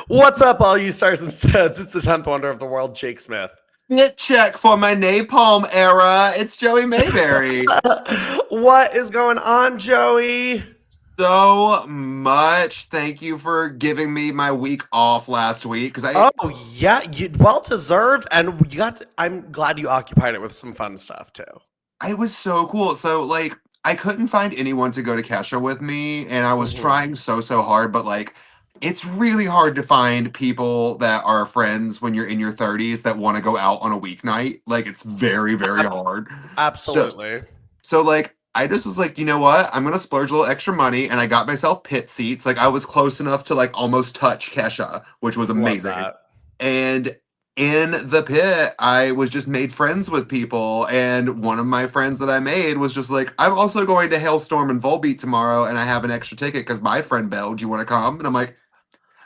What's up, all you stars and studs? It's the 10th wonder of the world, Jake Smith. Fit check for my napalm era. It's Joey Mayberry. What is going on, Joey? So much. Thank you for giving me my week off last week because Oh yeah, well deserved, and you got. I'm glad you occupied it with some fun stuff too. I was so cool. So like I couldn't find anyone to go to Kesha with me, and I was Mhm. trying so hard, but like it's really hard to find people that are friends when you're in your 30s that want to go out on a weeknight. Like it's very hard. So Absolutely, So like I just was like, you know what? I'm gonna splurge a little extra money, and I got myself pit seats. Like I was close enough to like almost touch Kesha, which was love amazing. that. And in the pit, I was just made friends with people, and one of my friends that I made was just like, I'm also going to Hailstorm and Volbeat tomorrow, and I have an extra ticket because my friend Belle, do you want to come? And I'm like,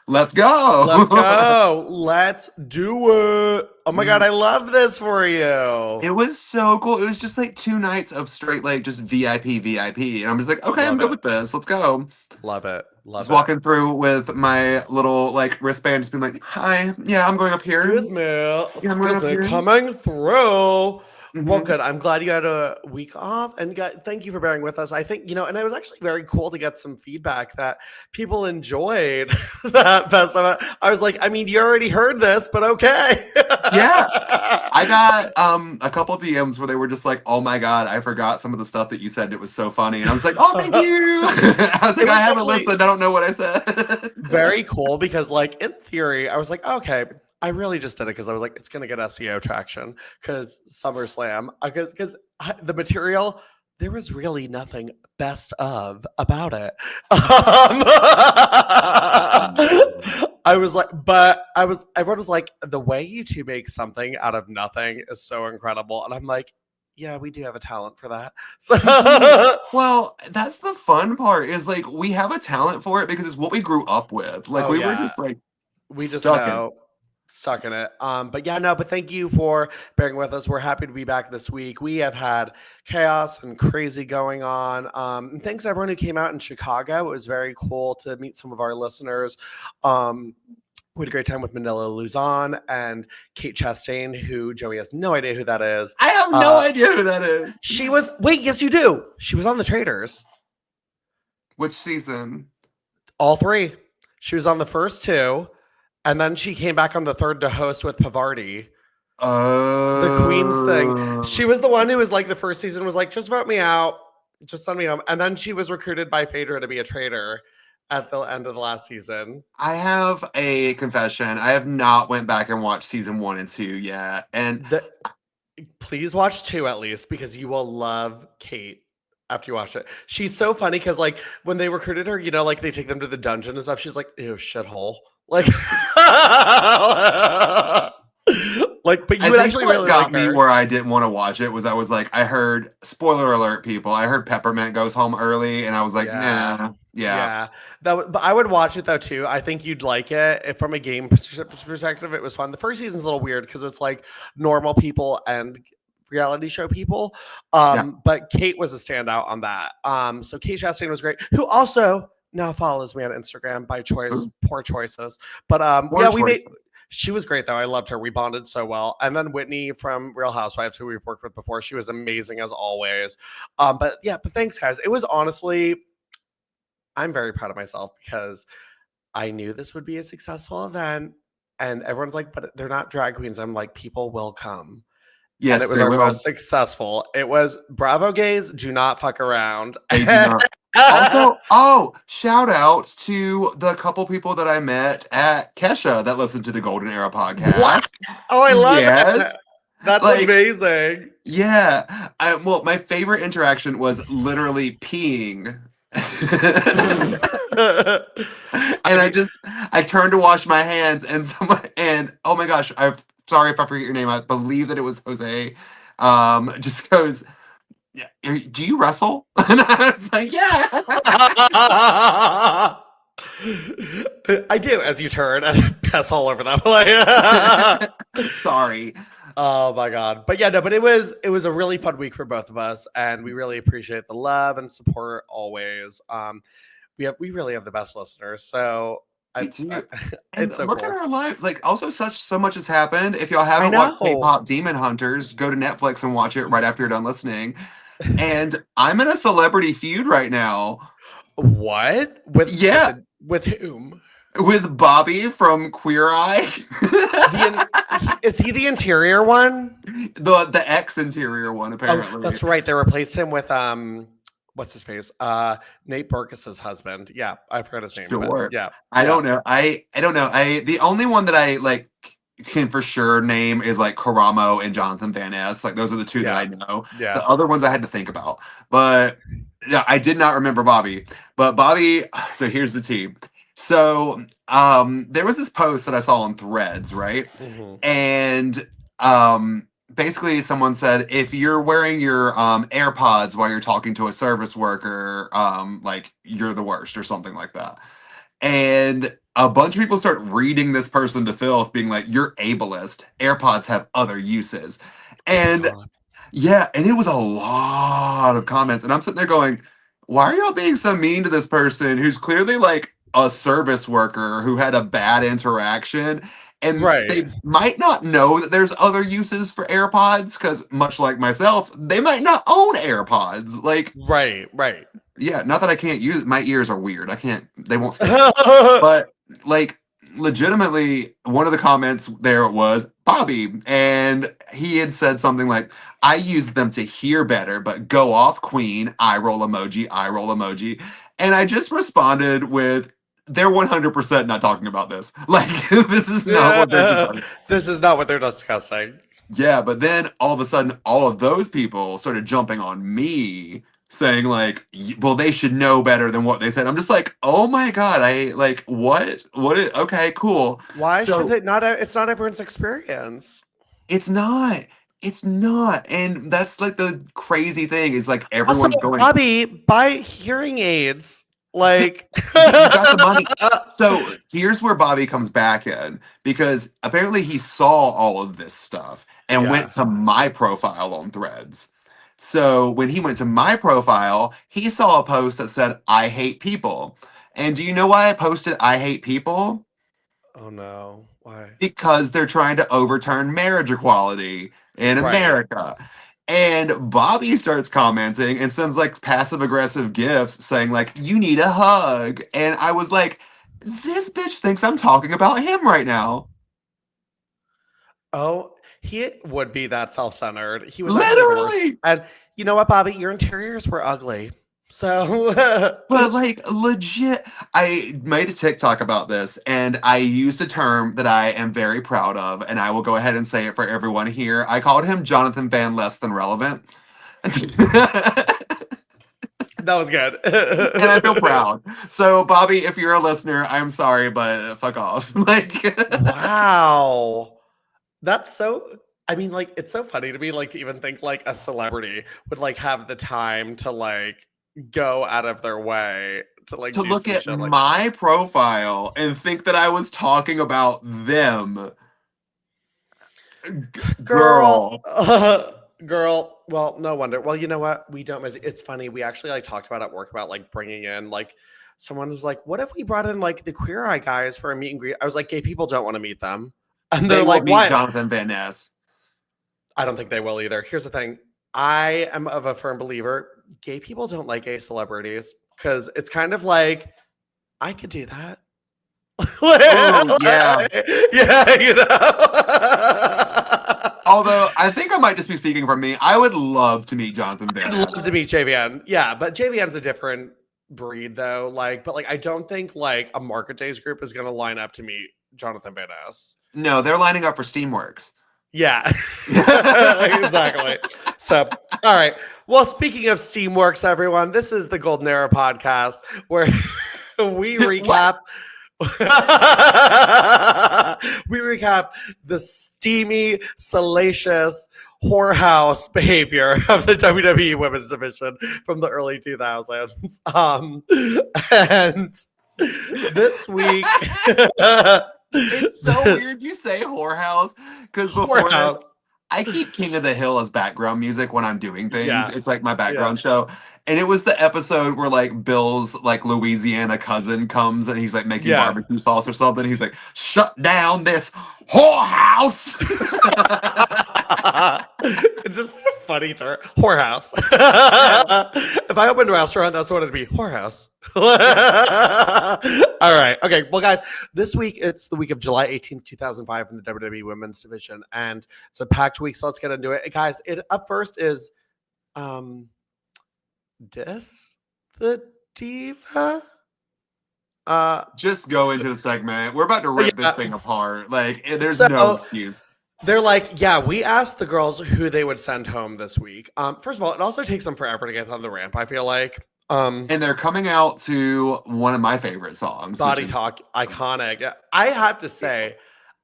let's Let's go. go. Let's do it. Oh my god, I love this for you. It was so cool. It was just like 2 nights of straight like just VIP. And I'm just like, okay, I'm Love good it. with this. Let's go. Love it. Just Love it. walking through with my little like wristband, just being like, hi, yeah, I'm going up here. Excuse me. Yeah, I'm going Excuse up me. here. Coming through. Well, Hmm. good. I'm glad you had a week off, and thank you for bearing with us. I think and it was actually very cool to get some feedback that people enjoyed that best of it. I was like, I mean, you already heard this, but okay. Yeah. I got a couple DMs where they were just like, oh my God, I forgot some of the stuff that you said. It was so funny. And I was like, oh, thank you. I was It like, I was haven't actually listened. I don't know what I said. very cool because, like, in theory, I was like, okay, I really just did it because I was like, it's gonna get SEO traction because SummerSlam, because the material. There was really nothing best of about it. I was like, but everyone was like, the way you two make something out of nothing is so incredible. And I'm like, yeah, we do have a talent for that. So We do. Well, that's the fun part is like we have a talent for it because it's what we grew up with. Like oh we were yeah, just like we just stuck in. know stuck in it. But yeah, no, but thank you for bearing with us. We're happy to be back this week. We have had chaos and crazy going on. And thanks to everyone who came out in Chicago. It was very cool to meet some of our listeners. We had a great time with Manila Luzon and Kate Chastain, who Joey has no idea who that is. I have no idea who that is. She was, wait, yes, you do. She was on The Traitors. Which season? All three. She was on the first two. And then she came back on the third to host with Pavardi. The Queen's thing. She was the one who was like, the first season was like, just vote me out. Just send me home. And then she was recruited by Phaedra to be a traitor at the end of the last season. I have a confession. I have not went back and watched season 1 and 2 yet. And please watch 2 at least because you will love Kate after you watch it. She's so funny because like when they recruited her, like they take them to the dungeon and stuff. She's like, ew, shithole. Like, like, but you would actually really got like me her. where I didn't want to watch it was I was like, I heard spoiler alert, people. I heard Peppermint goes home early, and I was like, nah, yeah. But I would watch it though too. I think you'd like it. If from a game perspective, it was fun. The first season's a little weird because it's like normal people and reality show people. But Kate was a standout on that. So Kate Chastain was great, who also now follows me on Instagram by choice. Ooh. Poor choices. But she was great though. I loved her. We bonded so well. And then Whitney from Real Housewives, who we've worked with before, she was amazing as always. But thanks, guys. It was honestly, I'm very proud of myself because I knew this would be a successful event. And everyone's like, but they're not drag queens. I'm like, people will come. Yes, and it was our most successful. It was Bravo gays do not fuck around. They do not. Also, shout out to the couple people that I met at Kesha that listened to the Golden Era podcast. What? Oh, I love it. That's like, amazing. Yeah. Well, my favorite interaction was literally peeing. And I turned to wash my hands and oh my gosh, I'm sorry if I forget your name. I believe that it was Jose. Just goes, yeah, do you wrestle? And I was like, yeah. I do, as you turn and pass all over that way. Sorry. Oh my god. But yeah, no, but it was a really fun week for both of us, and we really appreciate the love and support always. We really have the best listeners. So Me too. And It's so look at cool. our lives. Like, also, so much has happened. If y'all I haven't watched know. K-pop Demon Hunters, go to Netflix and watch it right after you're done listening. And I'm in a celebrity feud right now. What? Yeah, With whom? with Bobby from Queer Eye. Is he the interior one? The ex interior one, Oh, apparently. that's right. They replaced him with what's his face? Nate Berkus's husband. Yeah, I forgot his name, but Sure. yeah, I yeah, don't know. I don't know. I the only one that I like can for sure name is like Karamo and Jonathan Van Ness. Like those are the two that yeah, I know. yeah. The other ones I had to think about. But yeah, I did not remember Bobby. But Bobby, so here's the tea. So there was this post that I saw on Threads, right? Mhm. And basically someone said if you're wearing your AirPods while you're talking to a service worker, like you're the worst or something like that. And a bunch of people start reading this person to filth, being like, "You're ableist. AirPods have other uses." Oh my And god. yeah, and it was a lot of comments, and I'm sitting there going, "Why are y'all being so mean to this person who's clearly like a service worker who had a bad interaction?" And Right. they might not know that there's other uses for AirPods because, much like myself, they might not own AirPods. Like, Right. Right. yeah, not that I can't use my ears are weird. I can't they won't stay. But like legitimately one of the comments there was Bobby and he had said something like I use them to hear better, but go off queen, eye roll emoji. And I just responded with they're 100% not talking about this. Like this is not what they're discussing. This is not what they're discussing. Yeah, but then all of a sudden, all of those people started jumping on me, saying like, "Well, they should know better than what they said." I'm just like, "Oh my god, I like what? What? Okay, cool." Why should So it not? It's not everyone's experience. it's not, it's not, and that's like the crazy thing is like Also, everyone's going, Bobby, buy hearing aids. "Th- Like, you got the money." So here's where Bobby comes back in because apparently he saw all of this stuff and yeah. went to my profile on Threads. So when he went to my profile, he saw a post that said, I hate people. And do you know why I posted I hate people? Oh no. Why? Because they're trying to overturn marriage equality in Right. America. And Bobby starts commenting and sends like passive aggressive gifts saying, like, you need a hug. And I was like, this bitch thinks I'm talking about him right now. Oh, he would be that self-centered. He was actually the worst. Literally. And you know what, Bobby? Your interiors were ugly. So But like legit, I made a TikTok about this and I used a term that I am very proud of, and I will go ahead and say it for everyone here. I called him Jonathan Van Less Than Relevant. that was good. And I feel proud. So Bobby, if you're a listener, I'm sorry, but fuck off. Like Wow. That's so I mean, like, it's so funny to me, like, to even think like a celebrity would like have the time to like go out of their way to like to do look some at shit like my profile and think that I was talking about them. girl, Girl. girl. Well, no wonder. Well, you know what? We don't miss it's funny. We actually like talked about at work about like bringing in like someone was like, what if we brought in like the Queer Eye guys for a meet and greet? I was like, gay people don't want to meet them. And They they're won't like, meet why? Jonathan Van Ness. I don't think they will either. Here's the thing. I am of a firm believer gay people don't like gay celebrities because it's kind of like I could do that. Oh, yeah. Yeah, you know. Although I think I might just be speaking for me. I would love to meet Jonathan Van I'd Ness. love to meet JVN. Yeah, but JVN's a different breed though. Like, but like I don't think like a Market Days group is gonna line up to meet Jonathan Van Ness. No, they're lining up for Steamworks. Yeah, exactly. So, all right. Well, speaking of Steamworks, everyone, this is the Golden Era podcast where we recap. We recap the steamy, salacious whorehouse behavior of the WWE Women's Division from the early 2000s. And this week, It's so weird you say whorehouse because before this, whorehouse. I keep King of the Hill as background music when I'm doing things. Yeah, It's like my yeah. background show. And it was the episode where like Bill's like Louisiana cousin comes and he's like making barbecue sauce or something. He's like, shut down this whorehouse. It's just a funny term. Whorehouse. If I opened a restaurant, that's what it'd be. Whorehouse. All right. Okay. Well, guys, this week, it's the week of July 18th, 2005 in the WWE Women's Division. And it's a packed week, so let's get into it. Guys, up first is the Diva? Just go into the segment. We're about to rip this thing apart. Like, there's no excuse. They're like, yeah, we asked the girls who they would send home this week. First of all, it also takes them forever to get on the ramp, I feel like. And they're coming out to one of my favorite songs. Body Talk, iconic. I have to say,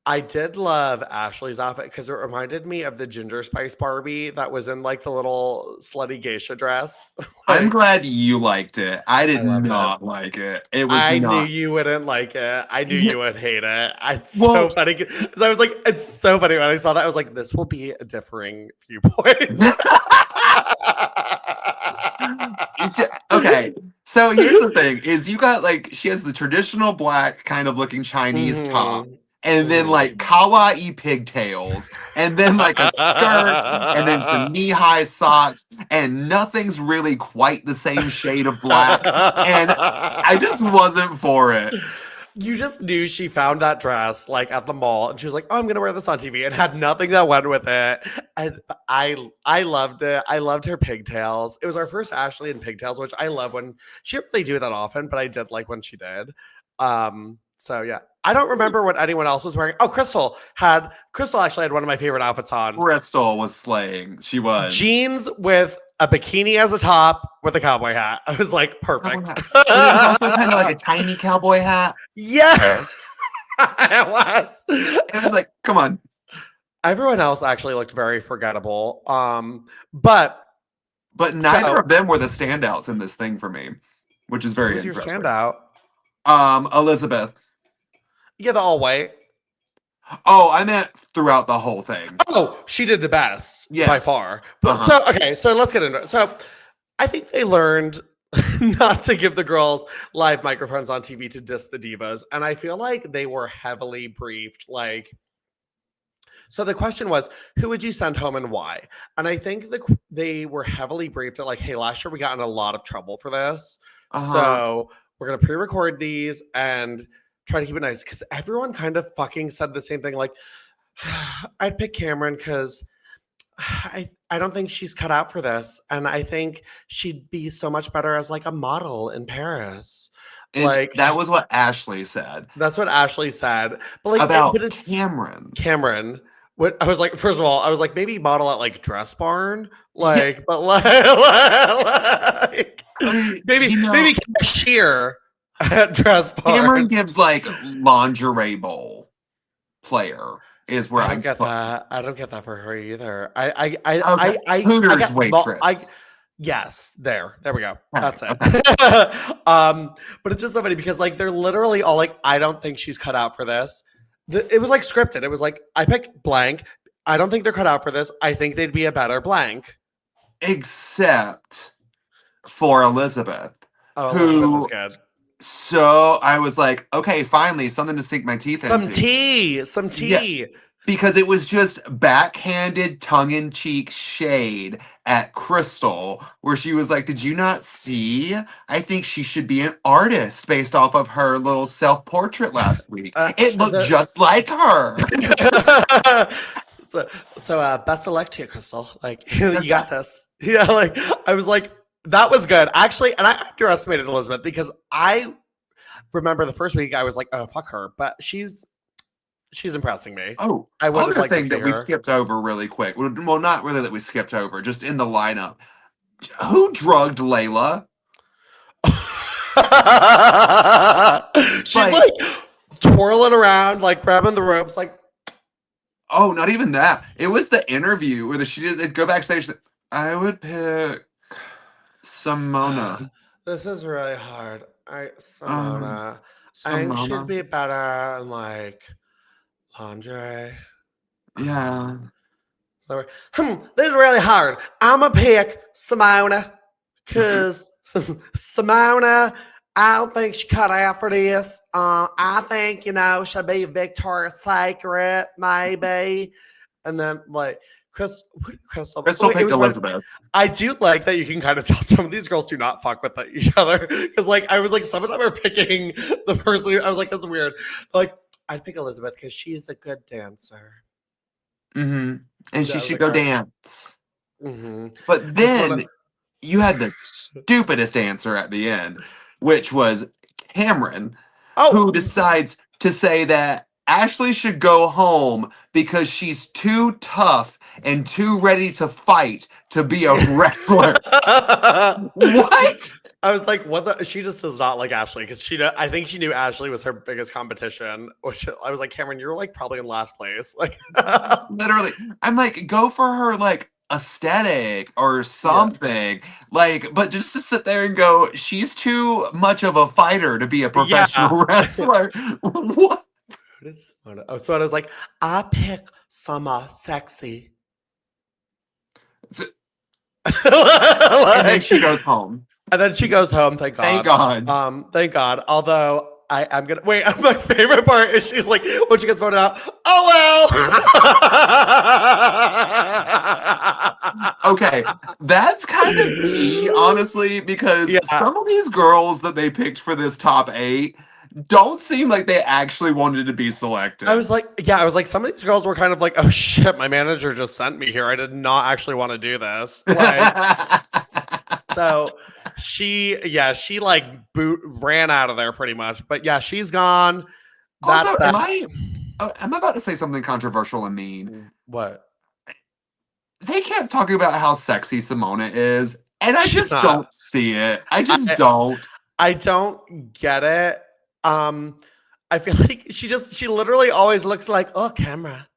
I did love Ashley's outfit because it reminded me of the Ginger Spice Barbie that was in like the little slutty geisha dress. I'm glad you liked it. I did not like it. It was. I knew you wouldn't like it. I knew you would hate it. It's so funny because I was like, it's so funny when I saw that. I was like, this will be a differing viewpoint. Okay, so here's the thing: is you got like she has the traditional black kind of looking Chinese top. And then like kawaii pigtails, and then like a skirt, and then some knee-high socks, and nothing's really quite the same shade of black. And I just wasn't for it. You just knew she found that dress like at the mall, and she was like, "Oh, I'm gonna wear this on TV," and had nothing that went with it. And I loved it. I loved her pigtails. It was our first Ashley in pigtails, which I love when she didn't really do that often, but I did like when she did. So yeah, I don't remember what anyone else was wearing. Oh, Crystal actually had one of my favorite outfits on. Crystal was slaying. She was jeans with a bikini as a top with a cowboy hat. I was like, perfect. It was also kind of like a tiny cowboy hat. Yeah, it was. It was like, come on. Everyone else actually looked very forgettable. But neither of them were the standouts in this thing for me, which is very interesting. Your standout? Elizabeth. Yeah, the all white. Oh, I meant throughout the whole thing. Oh, she did the best by far. But so let's get into it. So I think they learned not to give the girls live microphones on TV to diss the divas. And I feel like they were heavily briefed. So the question was, who would you send home and why? And I think they were heavily briefed at like, hey, last year we got in a lot of trouble for this. So we're going to pre-record these and try to keep it nice, because everyone kind of fucking said the same thing. Like, I'd pick Cameron because I don't think she's cut out for this. And I think she'd be so much better as like a model in Paris. And like that was what Ashley said. That's what Ashley said. But like about Cameron. What I was like, first of all, I was like, maybe model at like Dress Barn, like, yeah. But like maybe cashier at Dress Barn. Cameron gives like lingerie bowl player is where I don't get that. I don't get that for her either. I Hooters waitress. Yes, there we go. That's it. But it's just so funny because like they're literally all like, I don't think she's cut out for this. It was like scripted. It was like, I pick blank. I don't think they're cut out for this. I think they'd be a better blank. Except for Elizabeth. Oh, Elizabeth was good. So I was like, okay, finally, something to sink my teeth into. Some tea. Yeah, because it was just backhanded, tongue-in-cheek shade at Crystal, where she was like, did you not see? I think she should be an artist based off of her little self-portrait last week. It looked just like her. So best of luck to you, Crystal. Like, you got this. Yeah, like, I was like, that was good. Actually, and I underestimated Elizabeth because I remember the first week I was like, oh, fuck her. But she's impressing me. Oh, I would other thing that we skipped over really quick. Well, not really that we skipped over, just in the lineup. Who drugged Layla? She's like twirling around, like grabbing the ropes, like. Oh, not even that. It was the interview where she did go backstage. I would pick Simona. This is really hard. Simona. I think she'd be better in like lingerie. Yeah. So, this is really hard. I'm gonna pick Simona Because Simona, I don't think she cut out for this. I think, she'll be Victoria's Secret, maybe. And then, like, Crystal picked Elizabeth. I do like that you can kind of tell some of these girls do not fuck with each other. Because, like, I was like, some of them are picking the person I was like, that's weird. Like, I'd pick Elizabeth because she's a good dancer. Mm-hmm. And she should go dance. Mm-hmm. But then you had the stupidest answer at the end, which was Cameron, who decides to say that Ashley should go home because she's too tough and too ready to fight to be a wrestler. What? I was like, what she just does not like Ashley because I think she knew Ashley was her biggest competition, which I was like, Cameron, you're like probably in last place. Like literally. I'm like, go for her like aesthetic or something. Like, but just to sit there and go, she's too much of a fighter to be a professional wrestler. What? So I was like, I pick Summer Sexy. And then she goes home. And then she goes home, thank God. Thank God. Thank God. Although I'm gonna wait. My favorite part is she's like, when she gets voted out, oh well. Okay, that's kind of tea, honestly, because some of these girls that they picked for this top 8 don't seem like they actually wanted to be selected. I was like, some of these girls were kind of like, oh shit, my manager just sent me here. I did not actually want to do this. Like, so she like ran out of there pretty much. But yeah, she's gone. That's also, I'm about to say something controversial and mean. What? They kept talking about how sexy Simona is, and I just don't see it. I just don't. I don't get it. I feel like she literally always looks like, oh, camera.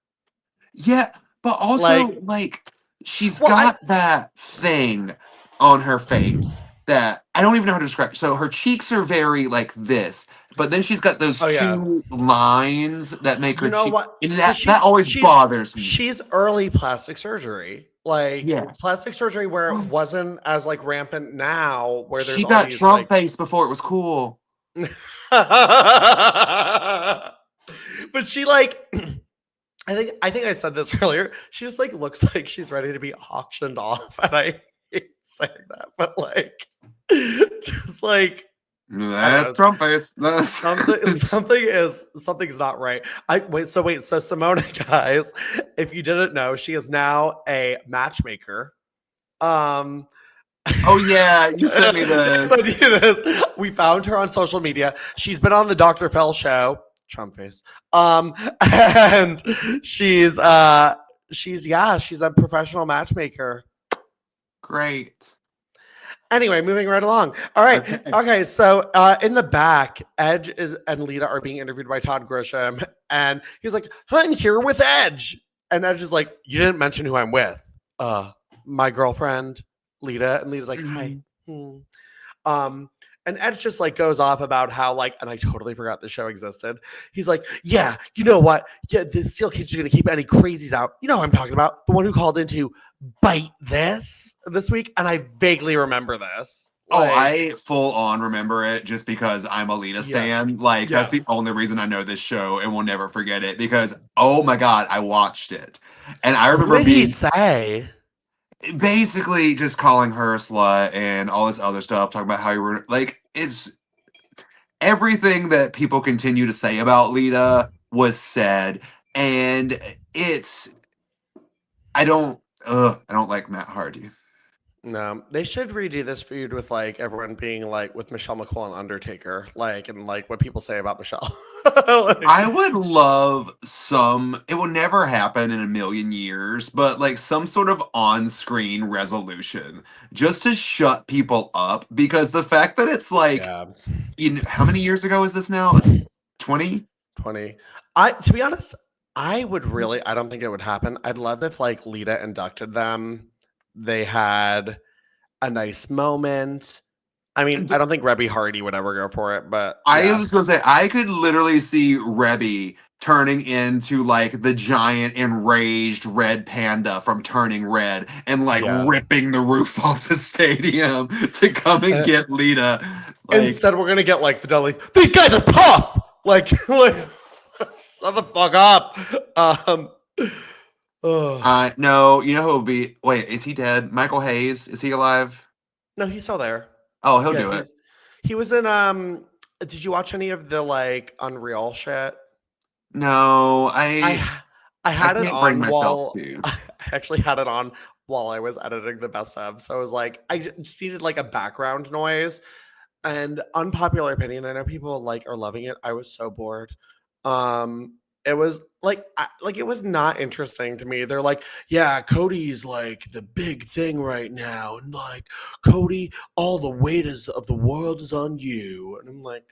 Yeah, but also like she's got that thing on her face that I don't even know how to describe. So her cheeks are very like this, but then she's got those two lines that make her cheek. What? And that always bothers me. She's early plastic surgery. Like plastic surgery where it wasn't as like rampant now, where there's she got Trump face before it was cool. But she like I think I said this earlier. She just like looks like she's ready to be auctioned off, and I hate saying that, but like just like that's Trump face. Something's not right. So Simona, guys, if you didn't know, she is now a matchmaker. Oh yeah, you sent me this. So this. We found her on social media. She's been on the Dr. Phil show. Trump face. And she's a professional matchmaker. Great. Anyway, moving right along. All right. Okay. So in the back, Edge and Lita are being interviewed by Todd Grisham, and he's like, "I'm here with Edge," and Edge is like, "You didn't mention who I'm with." My girlfriend, Lita, and Lita's like, "Hi." And Edge just like goes off about how like, and I totally forgot the show existed. He's like, yeah, you know what? Yeah, the Steel Cage are going to keep any crazies out. You know what I'm talking about? The one who called into Bite this week. And I vaguely remember this. Like, I full on remember it just because I'm a Lita stan. Like, that's the only reason I know this show and will never forget it because, oh my God, I watched it. And I remember what did he say? Basically just calling her a slut and all this other stuff, talking about how you were like, it's everything that people continue to say about Lita was said. And I don't like Matt Hardy. No, they should redo this feud with like everyone being like with Michelle McCool and Undertaker, like, and like what people say about Michelle. Like, I would love it will never happen in a million years, but like some sort of on-screen resolution just to shut people up because the fact that it's like, how many years ago is this now? 20? 20. To be honest, I don't think it would happen. I'd love if like Lita inducted them. They had a nice moment. I mean, I don't think Rebby Hardy would ever go for it, but I yeah. was gonna say I could literally see Rebby turning into like the giant enraged red panda from Turning Red and like Yeah. ripping the roof off the stadium to come and get Lita. Like, Instead, we're gonna get like the Dudley. These guys are tough. Like shut the fuck up. no, you know who will be? Wait, is he dead? Michael Hayes, is he alive? No, he's still there. Oh, he'll Yeah, do it. he was in did you watch any of the like Unreal shit? No, I I had it can't bring on myself while to. I actually had it on while I was editing the best of. So I was like, I just needed like a background noise. And unpopular opinion, I know people like are loving it. I was so bored. It was like like it was not interesting to me. They're like, yeah, Cody's like the big thing right now, and like Cody, all the weight of the world is on you, and I'm like,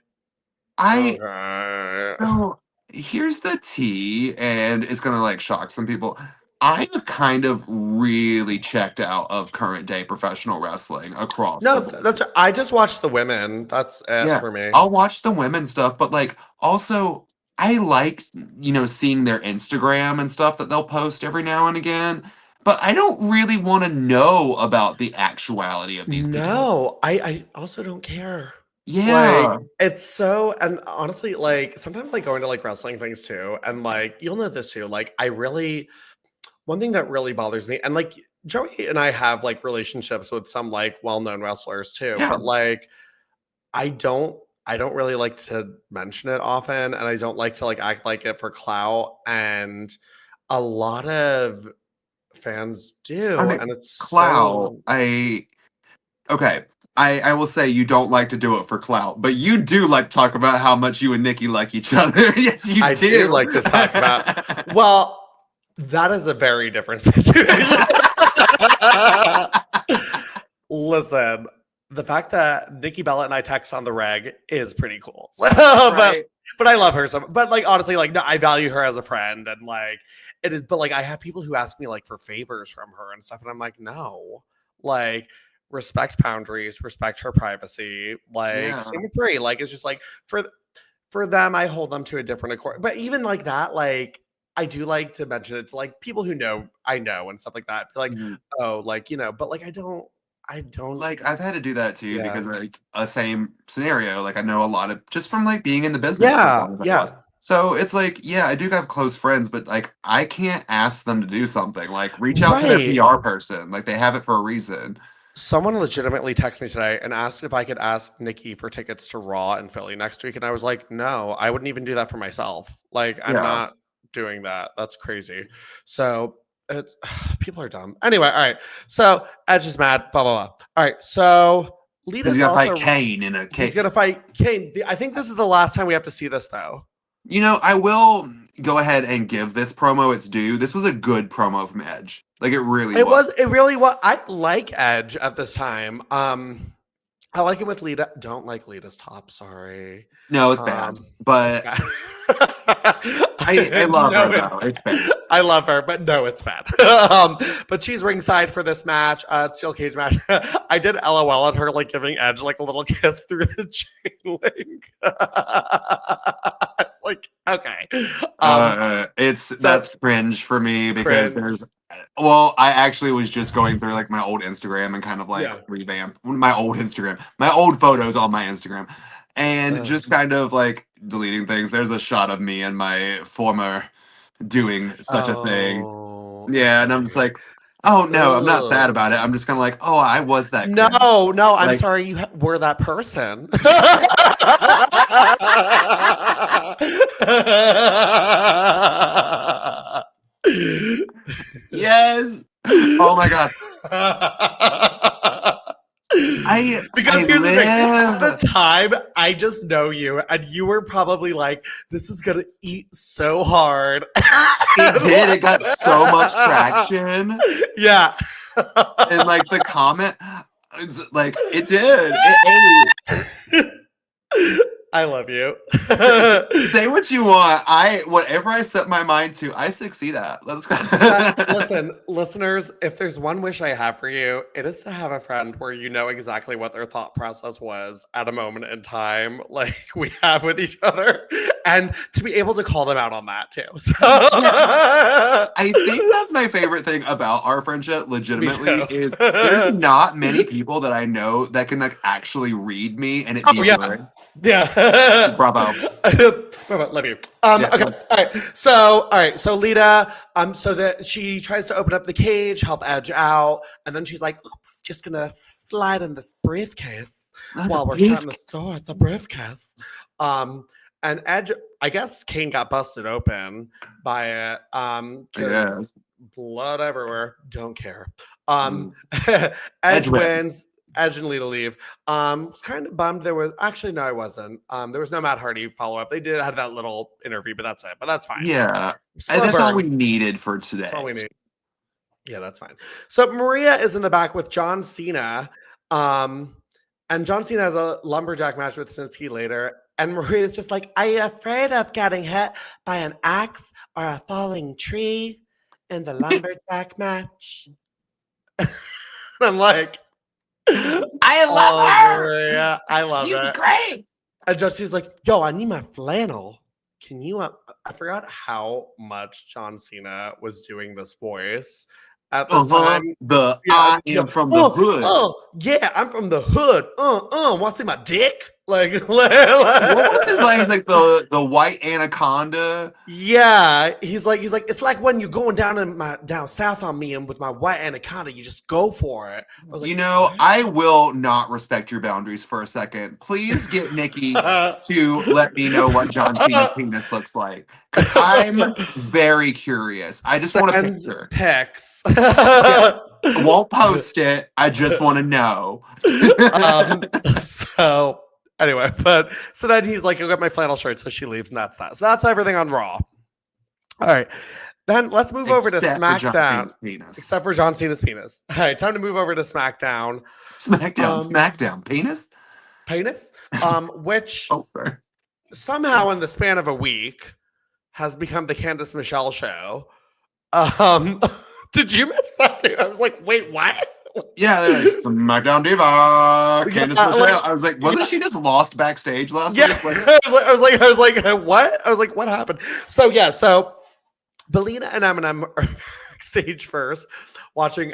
I okay. So here's the tea, and it's gonna like shock some people. I'm kind of really checked out of current day professional wrestling across the No, board. that's I just watched the women. That's it Yeah, for me. I'll watch the women stuff, but like also I like seeing their Instagram and stuff that they'll post every now and again. But I don't really want to know about the actuality of these people. No, I also don't care. Like, Yeah. it's so and honestly, like, sometimes, like, going to, like, wrestling things too, and, like, you'll know this too, like, I really one thing that really bothers me and, like, Joey and I have, like, relationships with some, like, well-known wrestlers too, Yeah. but, like, I don't I don't really like to mention it often, and I don't like to, like, act like it for clout, and a lot of fans I do, mean, and it's Cloud, so okay. I will say you don't like to do it for clout, but you do like to talk about how much you and Nikki like each other. Yes, you I do do. like to talk about well, that is a very different situation. Listen, the fact that Nikki Bella and I text on the reg is pretty cool. Right. But I love her so but like honestly, like no, I value her as a friend and like it is, but like I have people who ask me like for favors from her and stuff, and I'm like, no. Like respect boundaries, respect her privacy. Like Yeah. same with Brie. Like it's just like for them, I hold them to a different accord. But even like that, like I do like to mention it to like people who know I know and stuff like that. Be like, Mhm. oh, like, but like I don't Like I've had to do that too yeah. because like a same scenario. Like I know a lot of just from like being in the business for as Yeah. long as I was. Yeah. So it's like, yeah, I do have close friends, but like I can't ask them to do something. Like reach out to their Right. PR person. Like they have it for a reason. Someone legitimately texted me today and asked if I could ask Nikki for tickets to Raw in Philly next week. And I was like, no, I wouldn't even do that for myself. Like, I'm Yeah. not doing that. That's crazy. So it's people are dumb. Anyway, all right. So Edge is mad, blah, blah, blah. All right. So Because Lita's you gotta fight also Kane in a he's Kane. gonna fight Kane. I think this is the last time we have to see this though. I will go ahead and give this promo its due. This was a good promo from Edge. Like it really was. It really was. I like Edge at this time. I like him with Lita. Don't like Lita's top. Sorry. No, it's bad. It's But bad. I love No, her it's though. It's bad. I love her, but no, it's bad. But she's ringside for this match, steel cage match. I did LOL at her like giving Edge like a little kiss through the chain link. Like okay. That's So cringe for me because cringe. there's well, I actually was just going through like my old Instagram and kind of like Yeah. revamp my old Instagram, my old photos on my Instagram, and Uh, just kind of like deleting things. There's a shot of me and my former doing such a thing. oh, Yeah, and I'm just sweet. like, oh no, I'm not sad Ugh. about it. I'm just kind of like, oh, I was that cringe. No, no, I'm Like, sorry you were that person. yes. Oh my god. I Because here's the thing, at the live. time, I just know you, and you were probably like, "This is gonna eat so hard." It did. It got so much traction, Yeah. and like the comment, like it did. It ate. I love you. Say what you want. Whatever I set my mind to, I succeed at. Let's go. Listen, listeners, if there's one wish I have for you, it is to have a friend where you know exactly what their thought process was at a moment in time, like we have with each other, and to be able to call them out on that too. So I think that's my favorite thing about our friendship, legitimately, is there's not many people that I know that can like actually read me and it be good. Yeah. Bravo. Bravo. Love you. Okay. All right. So Lita, so that she tries to open up the cage, help Edge out, and then she's like, oops, just gonna slide in this briefcase while we're trying to store the briefcase. And Edge, I guess Kane got busted open by it. Yes. Blood everywhere. Don't care. Edge wins. Edge and Lita leave. Was kind of bummed. There was actually no, I wasn't. There was no Matt Hardy follow up. They did have that little interview, but that's it. But that's fine. Yeah, and that's all we needed for today. That's all we need. Yeah, that's fine. So Maria is in the back with John Cena, and John Cena has a lumberjack match with Snitsky later. And Maria's just like, "Are you afraid of getting hit by an axe or a falling tree in the lumberjack match?" I'm like, I love her. Yeah, I love She's it. Great. And Justine's like, "Yo, I need my flannel. Can you?" I forgot how much John Cena was doing this voice at this time. I am from the hood. Oh, yeah, I'm from the hood. Want to see my dick? Like, what was his line? He's like the white anaconda. Yeah, he's like, it's like when you're going down south on me, and with my white anaconda, you just go for it. I like, I will not respect your boundaries for a second. Please get Nikki to let me know what John Cena's penis looks like. I'm very curious. I just want a picture. Pics. Yeah. I won't post it. I just want to know. So anyway, so then he's like, "I got my flannel shirt," so she leaves, and that's that. So that's everything on Raw. All right, then let's move over to SmackDown. Except for John Cena's penis. All right, time to move over to SmackDown. SmackDown. Penis. Which somehow in the span of a week has become the Candice Michelle show. Did you miss that too? I was like, wait, what? Yeah, there's SmackDown Diva, Candice Michelle. I was like, wasn't she just lost backstage last week? I was like, what? I was like, what happened? So so Melina and Eminem are backstage first, watching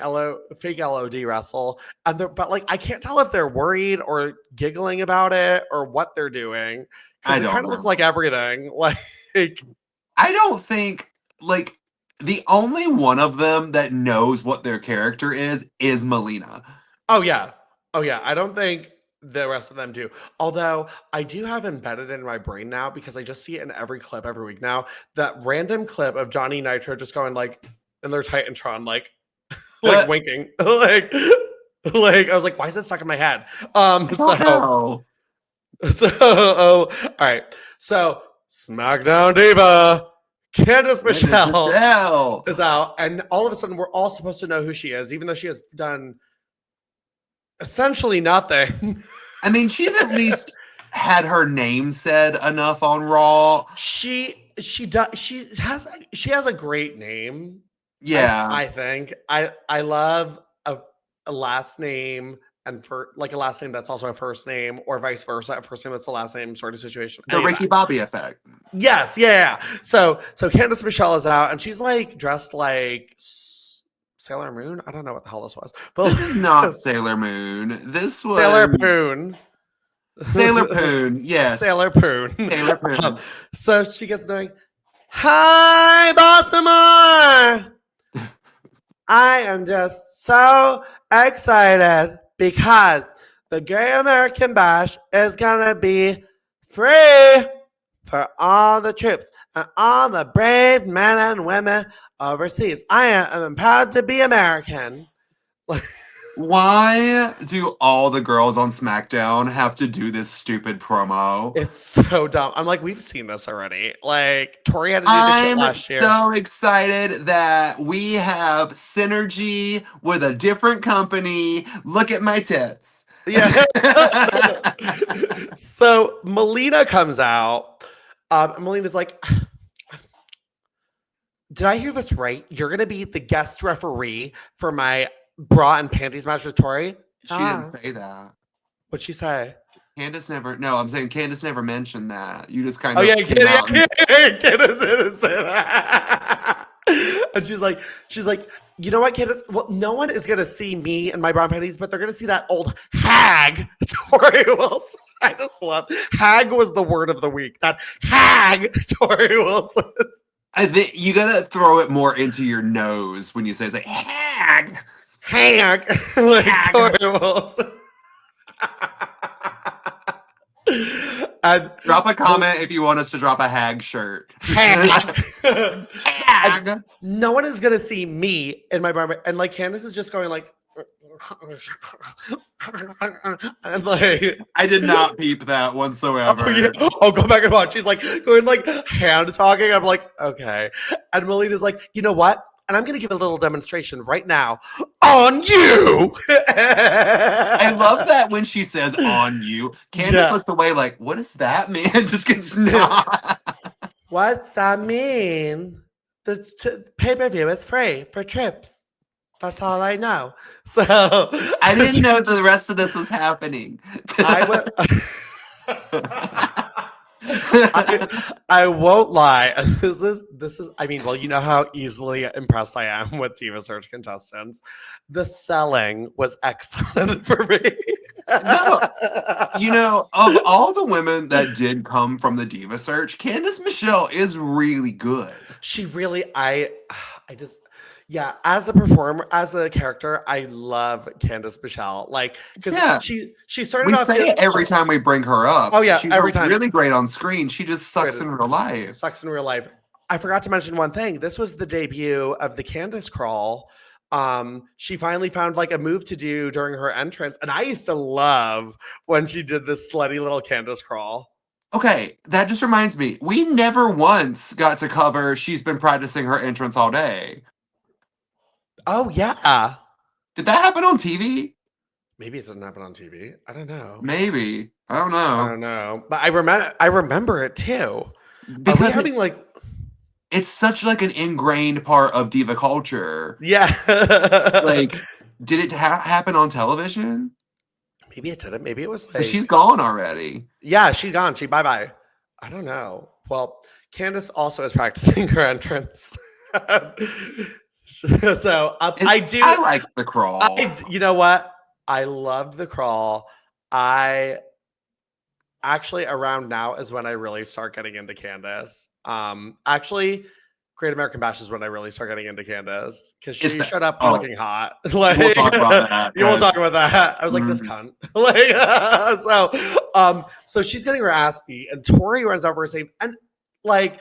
fake LOD wrestle, and but like, I can't tell if they're worried or giggling about it or what they're doing. They kind of look like everything. Like, I don't think like. The only one of them that knows what their character is Melina. Oh, yeah. I don't think the rest of them do. Although I do have embedded in my brain now, because I just see it in every clip every week now, that random clip of Johnny Nitro just going like, in their Titantron, like winking. like I was like, why is it stuck in my head? All right. So SmackDown Diva. Candice Michelle is out, and all of a sudden we're all supposed to know who she is, even though she has done essentially nothing. I mean, she's at least had her name said enough on Raw. She has a great name. Yeah, I think I love a last name. And for like a last name that's also a first name, or vice versa, a first name that's a last name sort of situation. The Ricky Bobby effect. Yes, yeah. So Candice Michelle is out, and she's like dressed like Sailor Moon. I don't know what the hell this was, but this is not Sailor Moon. This was Sailor Poon. Sailor Poon, yes. Sailor Poon. Sailor Poon. So she gets going, "Hi, Baltimore! I am just so excited because the Great American Bash is gonna be free for all the troops and all the brave men and women overseas. I am proud to be American." Why do all the girls on SmackDown have to do this stupid promo? It's so dumb. I'm like, we've seen this already. Like, Tori had to do this shit last year. I'm so excited that we have synergy with a different company. Look at my tits. Yeah. So Melina comes out. And Melina's like, did I hear this right? You're going to be the guest referee for my bra and panties match with Torrie? She didn't say that. What'd she say? I'm saying Candice never mentioned that. You just kind Oh, of yeah, came out. Candice didn't say that. And she's like, you know what, Candice? Well, no one is going to see me and my bra and panties, but they're going to see that old hag, Tori Wilson. I just love hag was the word of the week. That hag, Tori Wilson. I think you gotta throw it more into your nose when you say it's like hag, like hag. Tori Wilson. And drop a comment if you want us to drop a hag shirt. Hag. Hag. No one is gonna see me in my bar, and like Candice is just going like, and like I did not peep that whatsoever. Oh, go back and watch. She's like going like hand talking. I'm like, okay. And Melina's like, you know what? And I'm gonna give a little demonstration right now on you. I love that when she says on you, Candice looks away like, what does that mean? Just gets not. What's that mean? The pay-per-view is free for trips. That's all I know. So I didn't know the rest of this was happening. I won't lie. This is I mean, well, you know how easily impressed I am with Diva Search contestants. The selling was excellent for me. No, you know, of all the women that did come from the Diva Search, Candice Michelle is really good. She really, I just, yeah, as a performer, as a character, I love Candice Bashelle. Like, because she started off. We say it every time we bring her up. Oh, yeah, she's every time. Really great on screen. She just sucks in real life. Sucks in real life. I forgot to mention one thing. This was the debut of the Candice crawl. She finally found like a move to do during her entrance, and I used to love when she did this slutty little Candice crawl. Okay, that just reminds me. We never once got to cover she's been practicing her entrance all day. Oh, yeah. Did that happen on TV? Maybe it didn't happen on TV. I don't know. Maybe. I don't know. But I remember it too. Because having like it's such like an ingrained part of diva culture. Yeah. Like, did it happen on television? Maybe it didn't. Maybe it was like she's gone already. Yeah, she's gone. She bye-bye. I don't know. Well, Candice also is practicing her entrance. So I like the crawl. You know what? I loved the crawl. I actually around now is when I really start getting into Candice. Actually, Great American Bash is when I really start getting into Candice because she showed up looking hot. Like, we'll talk about that. You won't talk about that. I was like, this cunt. Like, so she's getting her ass beat, and Torrie runs over her save and like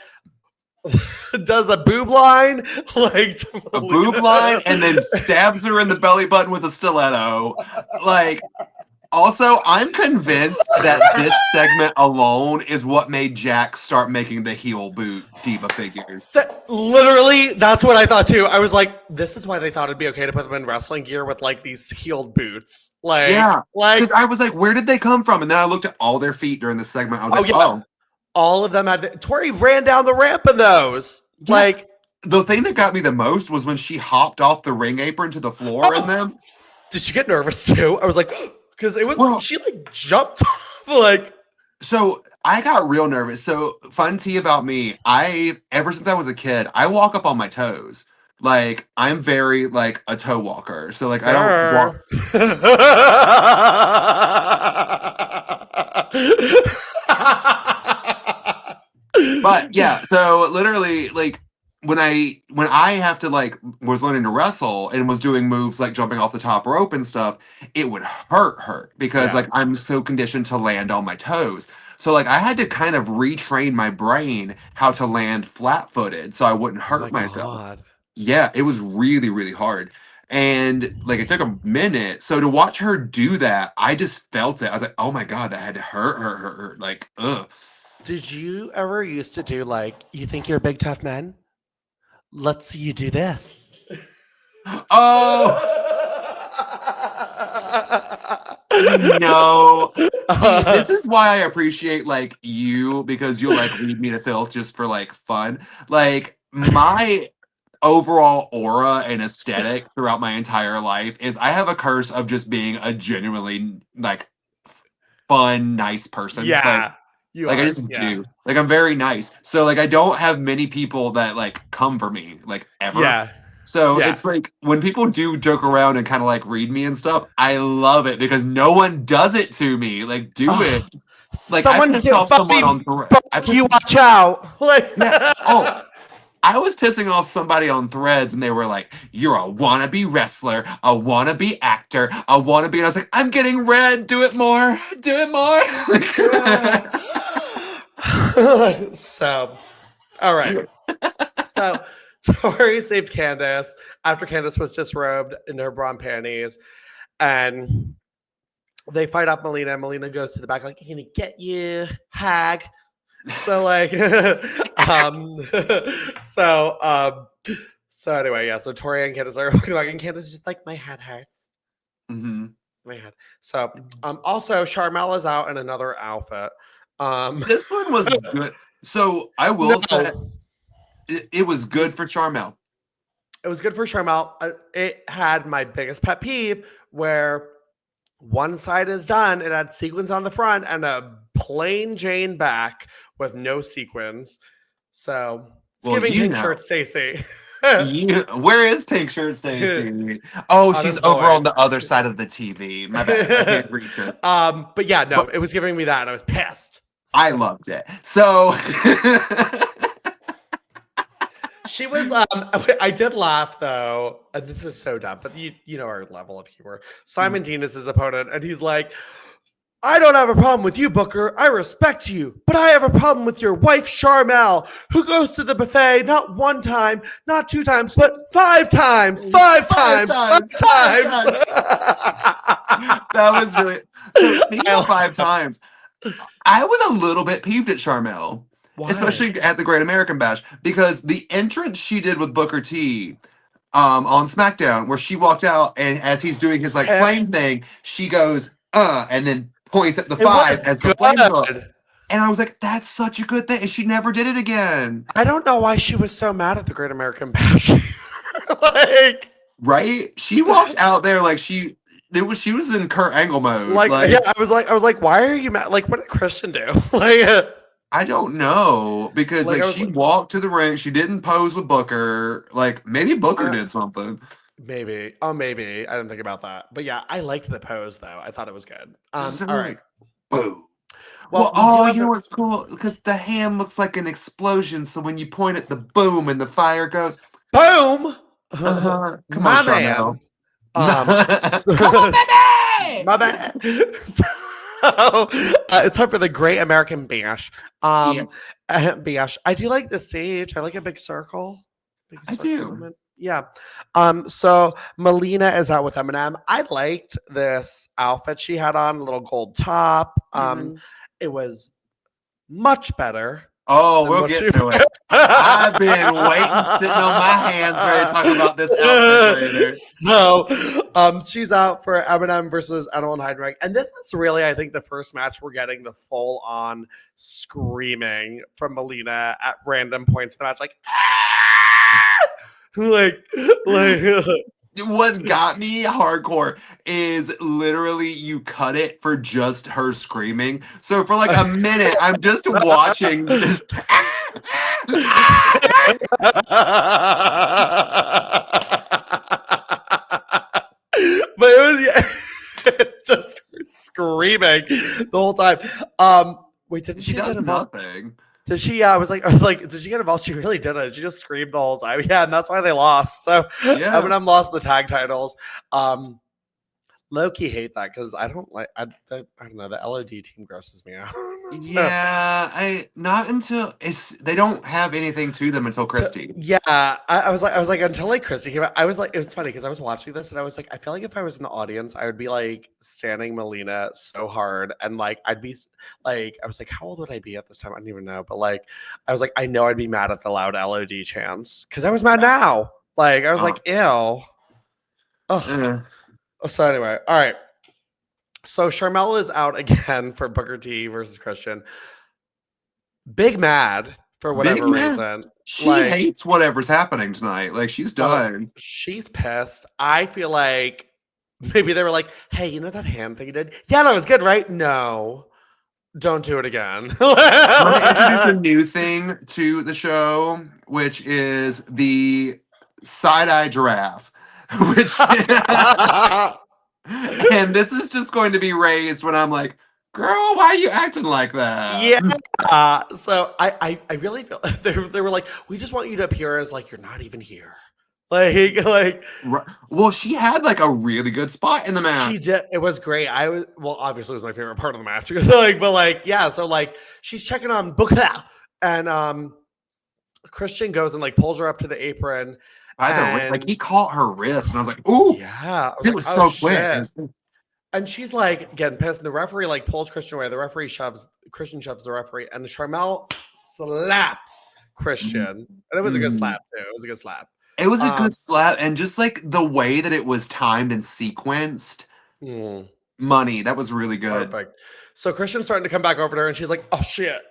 does a boob line, like a boob line, and then stabs her in the belly button with a stiletto. Like, also, I'm convinced that this segment alone is what made Jack start making the heel boot diva figures. Literally, that's what I thought too. I was like, this is why they thought it'd be okay to put them in wrestling gear with like these heeled boots. Like, yeah, like because I was like, where did they come from? And then I looked at all their feet during the segment. I was like, oh. All of them had. Tori ran down the ramp in those. Yeah. Like, the thing that got me the most was when she hopped off the ring apron to the floor in them. Did she get nervous too? I was like, because it was she like jumped off, like. So I got real nervous. So fun tea about me. Ever since I was a kid, I walk up on my toes. Like, I'm very like a toe walker. So like I don't walk. But yeah, so literally, like when I have to like was learning to wrestle and was doing moves like jumping off the top rope and stuff, it would hurt because like I'm so conditioned to land on my toes. So like I had to kind of retrain my brain how to land flat-footed so I wouldn't hurt myself. God. Yeah, it was really, really hard. And like it took a minute. So to watch her do that, I just felt it. I was like, oh my God, that had to hurt. Like, ugh. Did you ever used to do like, you think you're a big tough man? Let's see you do this. Oh. No. See, this is why I appreciate like you, because you'll like read me to filth just for like fun. Like my overall aura and aesthetic throughout my entire life is I have a curse of just being a genuinely like fun, nice person. Yeah, you Like I are. just Yeah, do. Like I'm very nice. So like I don't have many people that like come for me like ever. yeah, So yeah. it's like when people do joke around and kind of like read me and stuff, I love it because no one does it to me. Like do Oh, it. Like I someone pissed did off someone fucking on thread. I fuck you. pissed, Watch out! Like, yeah. Oh, I was pissing off somebody on threads and they were like, "You're a wannabe wrestler, a wannabe actor, a wannabe." And I was like, "I'm getting red. Do it more. Do it more." So, all right. So, Tori saved Candace after Candace was disrobed in her bra and panties, and they fight off Melina. Melina goes to the back like, "I'm gonna get you, hag." So like, so so anyway, yeah. So Tori and Candace are looking like, and Candace is just like, my head hurt, Mm-hmm. my head. So also Charmel is out in another outfit. This one was good. So I will say No, it was good for Sharmell. it was good for Charmel. It had my biggest pet peeve where one side is done. It had sequins on the front and a plain Jane back with no sequins. So it's Well, giving you pink know. shirt Stacy. Where is Pink Shirt Stacy? Oh, she's over on Unemployed. the other side of the TV. My bad. I can't reach her. But yeah, no, But it was giving me that, and I was pissed. I loved it. So She was I did laugh though, and this is so dumb, but you know our level of humor. Simon Dean is his opponent, and he's like, I don't have a problem with you, Booker. I respect you, but I have a problem with your wife, Sharmell, who goes to the buffet not one time, not two times, but five times. Five times. That was really so speaking of 5 times. I was a little bit peeved at Sharmell. Why? Especially at the Great American Bash, because the entrance she did with Booker T on SmackDown, where she walked out and as he's doing his like flame thing, she goes, and then points at the five as the flames go up. And I was like, that's such a good thing. And she never did it again. I don't know why she was so mad at the Great American Bash. Like, right? She walked out there like she was in Kurt Angle mode. Like yeah, I was like, why are you mad? Like, what did Christian do? Like, I don't know, because Like, I like was she like- walked to the ring, she didn't pose with Booker. Like maybe Booker did something. maybe. Oh, maybe. I didn't think about that. But yeah, I liked the pose though. I thought it was good. So, All right. Boo. Well, Well, you know what's cool? Because the ham looks like an explosion, so when you point at the boom and the fire goes, boom. come My on, Sharmell. man. Come on, baby! My bad. So, it's time for the Great American Bash. Bash. I do like the stage. I like a big circle. I do. Moment. Yeah. So Melina is out with Eminem. I liked this outfit she had on, a little gold top. It was much better. Oh, we'll get to it. I've been waiting, sitting on my hands, ready to talk about this outfit later. So, she's out for Eminem versus Adeline Heinrich, and this is really, I think, the first match we're getting the full-on screaming from Melina at random points in the match, like, like. What got me hardcore is literally you cut it for just her screaming. So for like a minute, I'm just watching this. But it was it's just screaming the whole time. Wait, didn't she does get involved? nothing. Did she? Yeah, I was like, did she get involved? She really didn't. She just screamed the whole time. Yeah, and that's why they lost. So Yeah. Eminem lost the tag titles. Low-key hate that because I don't like. I don't know. The LOD team grosses me out. Yeah, not until they don't have anything to them until Christy. Yeah, I was like until like Christy came out. I was like, it was funny because I was watching this and I was like, I feel like if I was in the audience, I would be like standing Melina so hard and like I'd be like, I was like, how old would I be at this time? I don't even know, but like, I was like, I know I'd be mad at the loud LOD chants because I was mad now. Like I was like, ew. Ugh. So anyway, all right. So Sharmell is out again for Booker T versus Christian. Big mad for Big whatever man. reason. She Like, hates whatever's happening tonight. Like she's oh, done. she's pissed. I feel like maybe they were like, hey, you know that hand thing you did? Yeah, that was good, right? No. Don't do it again. I'm going to introduce a new thing to the show, which is the side-eye giraffe. Which and this is just going to be raised when I'm like, girl, why are you acting like that? Yeah. So I really feel they were like, we just want you to appear as like you're not even here. Like Well, she had like a really good spot in the match. she did. It was great. Obviously it was my favorite part of the match. But yeah, so like she's checking on Booker and Christian goes and like pulls her up to the apron. Like he caught her wrist, and I was like, "Ooh, yeah!" it was so quick." And she's like getting pissed. And the referee like pulls Christian away. The referee Christian shoves the referee, and Sharmell slaps Christian. And it was a good slap too. It was a good slap. It was a good slap, and just like the way that it was timed and sequenced, money. That was really good. Perfect. So Christian's starting to come back over to her, and she's like, "Oh shit!"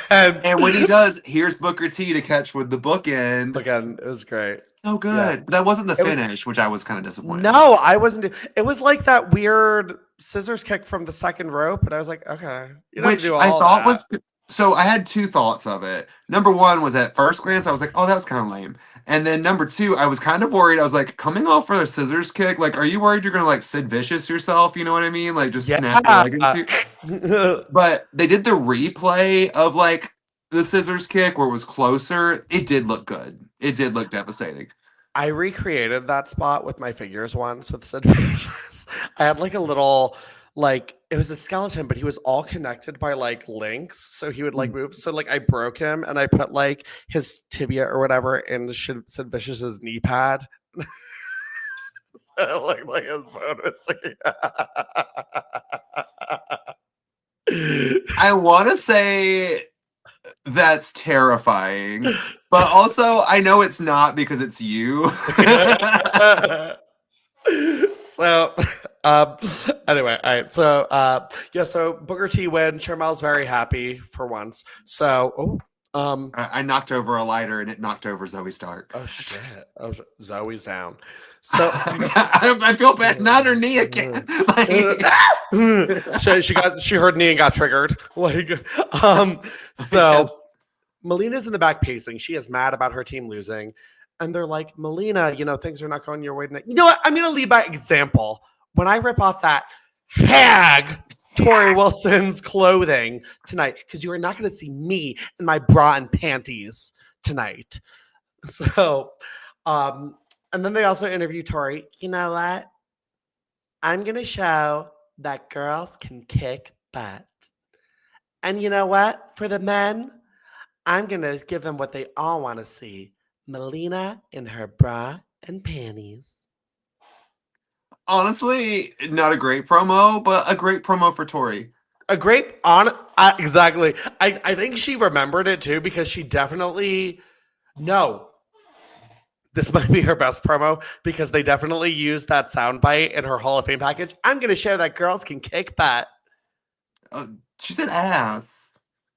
and when he does, here's Booker T to catch with the bookend. Again, it was great. So good. Yeah. That wasn't the finish, which I was kind of disappointed. No, I wasn't. It was like that weird scissors kick from the second rope, and I was like, okay. Which I thought was... So I had two thoughts of it. Number one was at first glance, I was like, oh, that was kind of lame. And then number two, I was kind of worried. I was like, coming off for a scissors kick, like, are you worried you're going to like Sid Vicious yourself? You know what I mean? Like just snap your leg into. But they did the replay of like the scissors kick where it was closer. It did look good. It did look devastating. I recreated that spot with my figures once with Sid Vicious. I had like a little... like it was a skeleton, but he was all connected by like links, so he would like move. So like I broke him and I put like his tibia or whatever in Sid Vicious's knee pad. So like his bone was sticking I want to say that's terrifying, but also I know it's not because it's you. So anyway, all right. So yeah, so Booker T win. Charmel's very happy for once. So I knocked over a lighter and it knocked over Zoe Stark. Oh shit. Oh, Zoe's down. So I feel bad. Not her knee again. she heard knee and got triggered. So Melina's in the back pacing. She is mad about her team losing. And they're like, Melina, things are not going your way tonight. You know what? I'm going to lead by example. When I rip off that hag Tori Wilson's clothing tonight, because you are not going to see me in my bra and panties tonight. So, and then they also interview Tori. You know what? I'm going to show that girls can kick butt. And you know what? For the men, I'm going to give them what they all want to see. Melina in her bra and panties. Honestly, not a great promo, but a great promo for Tori. Exactly. I think she remembered it too, because she definitely... No. This might be her best promo, because they definitely used that soundbite in her Hall of Fame package. I'm going to show that girls can kick butt. She said ass.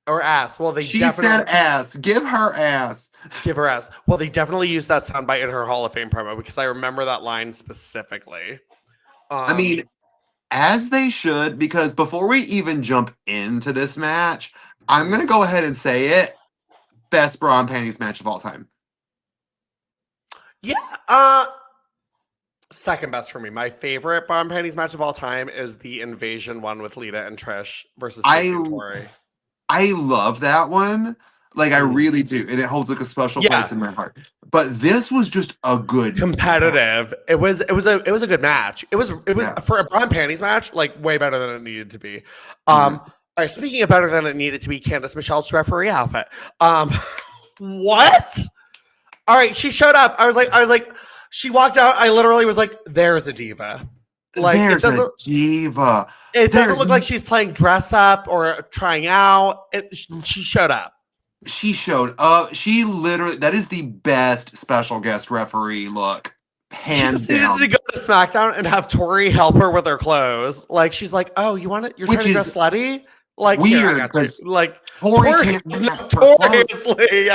Or ass. Well, she said ass. Give her ass. Give her ass. Well, they definitely used that soundbite in her Hall of Fame promo, because I remember that line specifically. I mean, as they should, because before we even jump into this match, I'm going to go ahead and say it. Best bra and panties match of all time. Yeah. Second best for me. My favorite bra and panties match of all time is the Invasion one with Lita and Trish versus Stacey and Tori. I love that one. Like, I really do. And it holds like a special place in my heart. But this was just a good competitive. It was a good match. It was for a bra and panties match, like way better than it needed to be. All right, speaking of better than it needed to be, Candice Michelle's referee outfit. What? All right, she showed up. I was like, she walked out. I literally was like, there's a diva. Like, there's a diva. It doesn't look like she's playing dress up or trying out. She showed up. She showed up. She literally, that is the best special guest referee look hands just needed down. to go to SmackDown and have Tori help her with her clothes. Like she's like, "Oh, you want it? You're Which trying to go is slutty? Like here, I weird got you." because Like Tori Tori can't is match her clothes. notoriously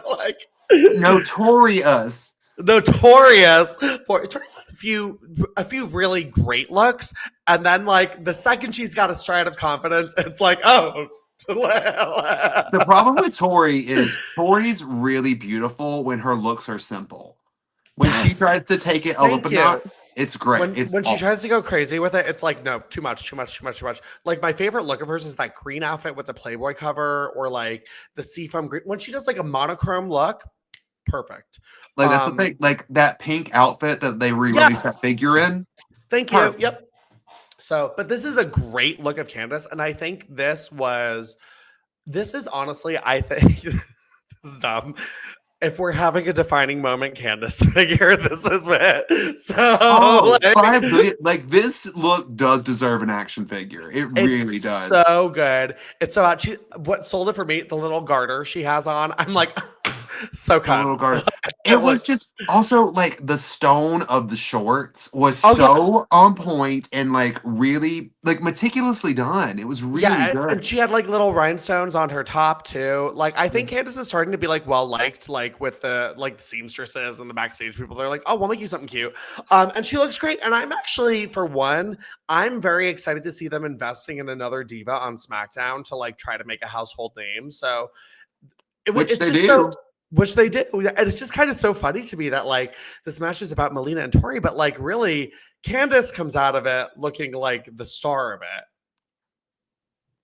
like Notorious. notorious for Tori's had a few really great looks, and then like the second she's got a stride of confidence, it's like, oh. The problem with Tori is Tori's really beautiful when her looks are simple. When she tries to take it up a notch, it's great. When she tries to go crazy with it, it's like, no, too much. Like my favorite look of hers is that green outfit with the Playboy cover, or like the seafoam green. When she does like a monochrome look, perfect. Like that's the thing. Like that pink outfit that they re-released that figure in. Thank you. Perfect. Yep. So, but this is a great look of Candace, and I think this is honestly, I think this is dumb. If we're having a defining moment, Candace figure, this is it. So, like this look does deserve an action figure. It really does. So good. It's so hot. What sold it for me, the little garter she has on. I'm like, so cut. Little garter. It was just also like the stone of the shorts was so on point and like really like meticulously done. It was really good. And she had like little rhinestones on her top too. Like I think Candace is starting to be like well liked, like with the like seamstresses and the backstage people. They're like, oh, we'll make you something cute. And she looks great. And I'm actually, for one, I'm very excited to see them investing in another diva on SmackDown to like try to make a household name. So which they do. Which they did. And it's just kind of so funny to me that like this match is about Melina and Torrie, but like really Candace comes out of it looking like the star of it.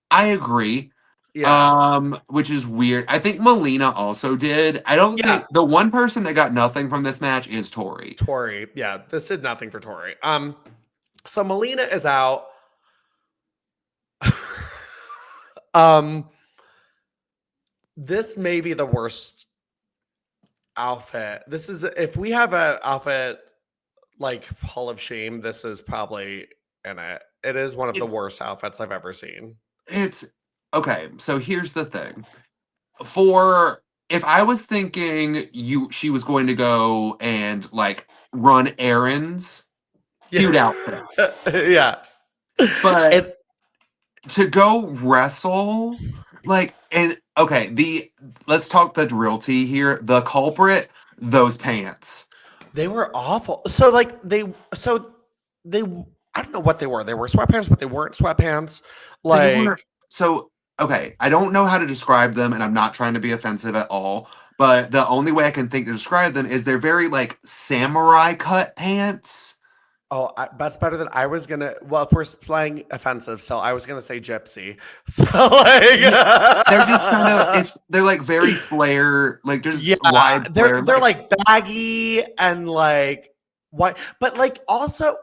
I agree. Yeah. Which is weird. I think Melina also did. I don't think the one person that got nothing from this match is Torrie. Torrie. Yeah, this did nothing for Torrie. So Melina is out. This may be the worst outfit. This is, if we have an outfit like Hall of Shame, this is probably in it. It is one of the worst outfits I've ever seen. It's okay. So here's the thing. If I was thinking she was going to go and like run errands, cute outfit. Yeah. But to go wrestle, like, and okay, let's talk the real tea here. The culprit, those pants. They were awful. So like they I don't know what they were. They were sweatpants, but they weren't sweatpants. Like okay, I don't know how to describe them, and I'm not trying to be offensive at all. But the only way I can think to describe them is they're very like samurai cut pants. Oh, that's better than I was gonna. Well, if we're playing offensive, so I was gonna say gypsy. So like, they're just kind of they're like very flare, like just wide. They're like baggy and like white, but like also,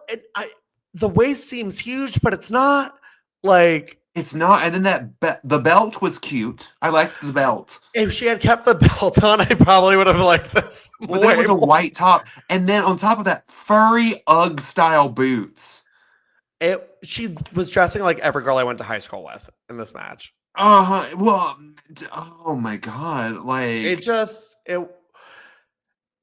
the waist seems huge, but it's not. Like it's not. And then the belt was cute. I liked the belt. If she had kept the belt on, I probably would have liked this. But there was a white top, and then on top of that, furry UGG style boots. She was dressing like every girl I went to high school with in this match. Well, oh my god, like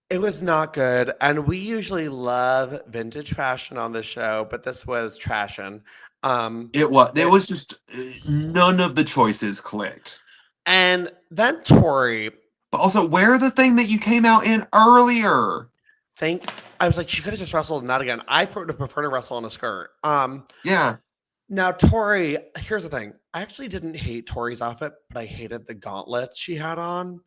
it was not good. And we usually love vintage fashion on this show, but this was trashing. It was just none of the choices clicked. And then Torrie, but also wear the thing that you came out in earlier. I was like, she could have just wrestled in that again. I would have preferred to wrestle in a skirt. Yeah. Now Torrie, here's the thing. I actually didn't hate Torrie's outfit, but I hated the gauntlets she had on.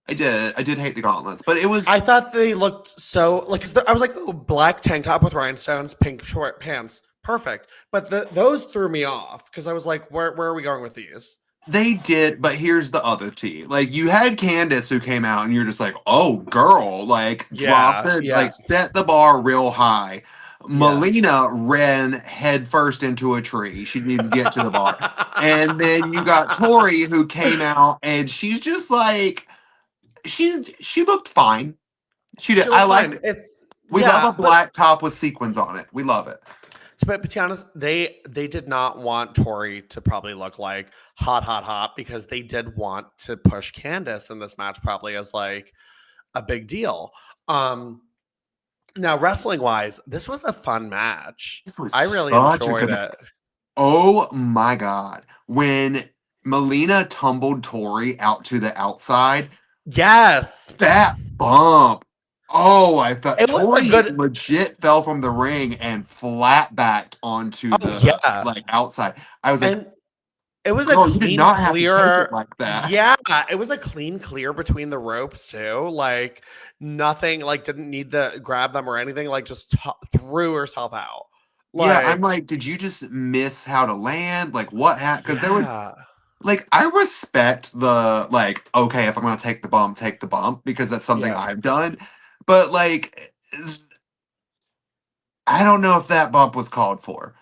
I did hate the gauntlets, but I thought they looked so like. I was like, oh, black tank top with rhinestones, pink short pants. Perfect. But those threw me off because I was like, where are we going with these? They did, but here's the other tea. Like you had Candice who came out and you're just like, oh girl, like drop it, like set the bar real high. Melina ran head first into a tree. She didn't even get to the bar. And then you got Torrie who came out and she's just like she looked fine. She did. I like it. We love a black top with sequins on it. We love it. But to be honest, they did not want Torrie to probably look like hot because they did want to push Candice in this match probably as like a big deal. Now, wrestling wise, this was a fun match. This was I really such a enjoyed good match. it. Oh my God. When Melina tumbled Tori out to the outside, Yes. that bump. Oh, I thought It was a Tori good. legit fell from the ring and flat backed onto Oh, the yeah. like outside. I was like, And it was a girl, you did clean not have to take it clear. like that. Yeah, it was a clean clear between the ropes too. Like nothing, like didn't need to grab them or anything. Like just threw herself out. Yeah, I'm Like, like, did you just miss how to land? Like, what happened? Because there was, yeah, like, I respect the, like, okay, if I'm going to take the bump, because that's something yeah. I've done. But, like, I don't know if that bump was called for.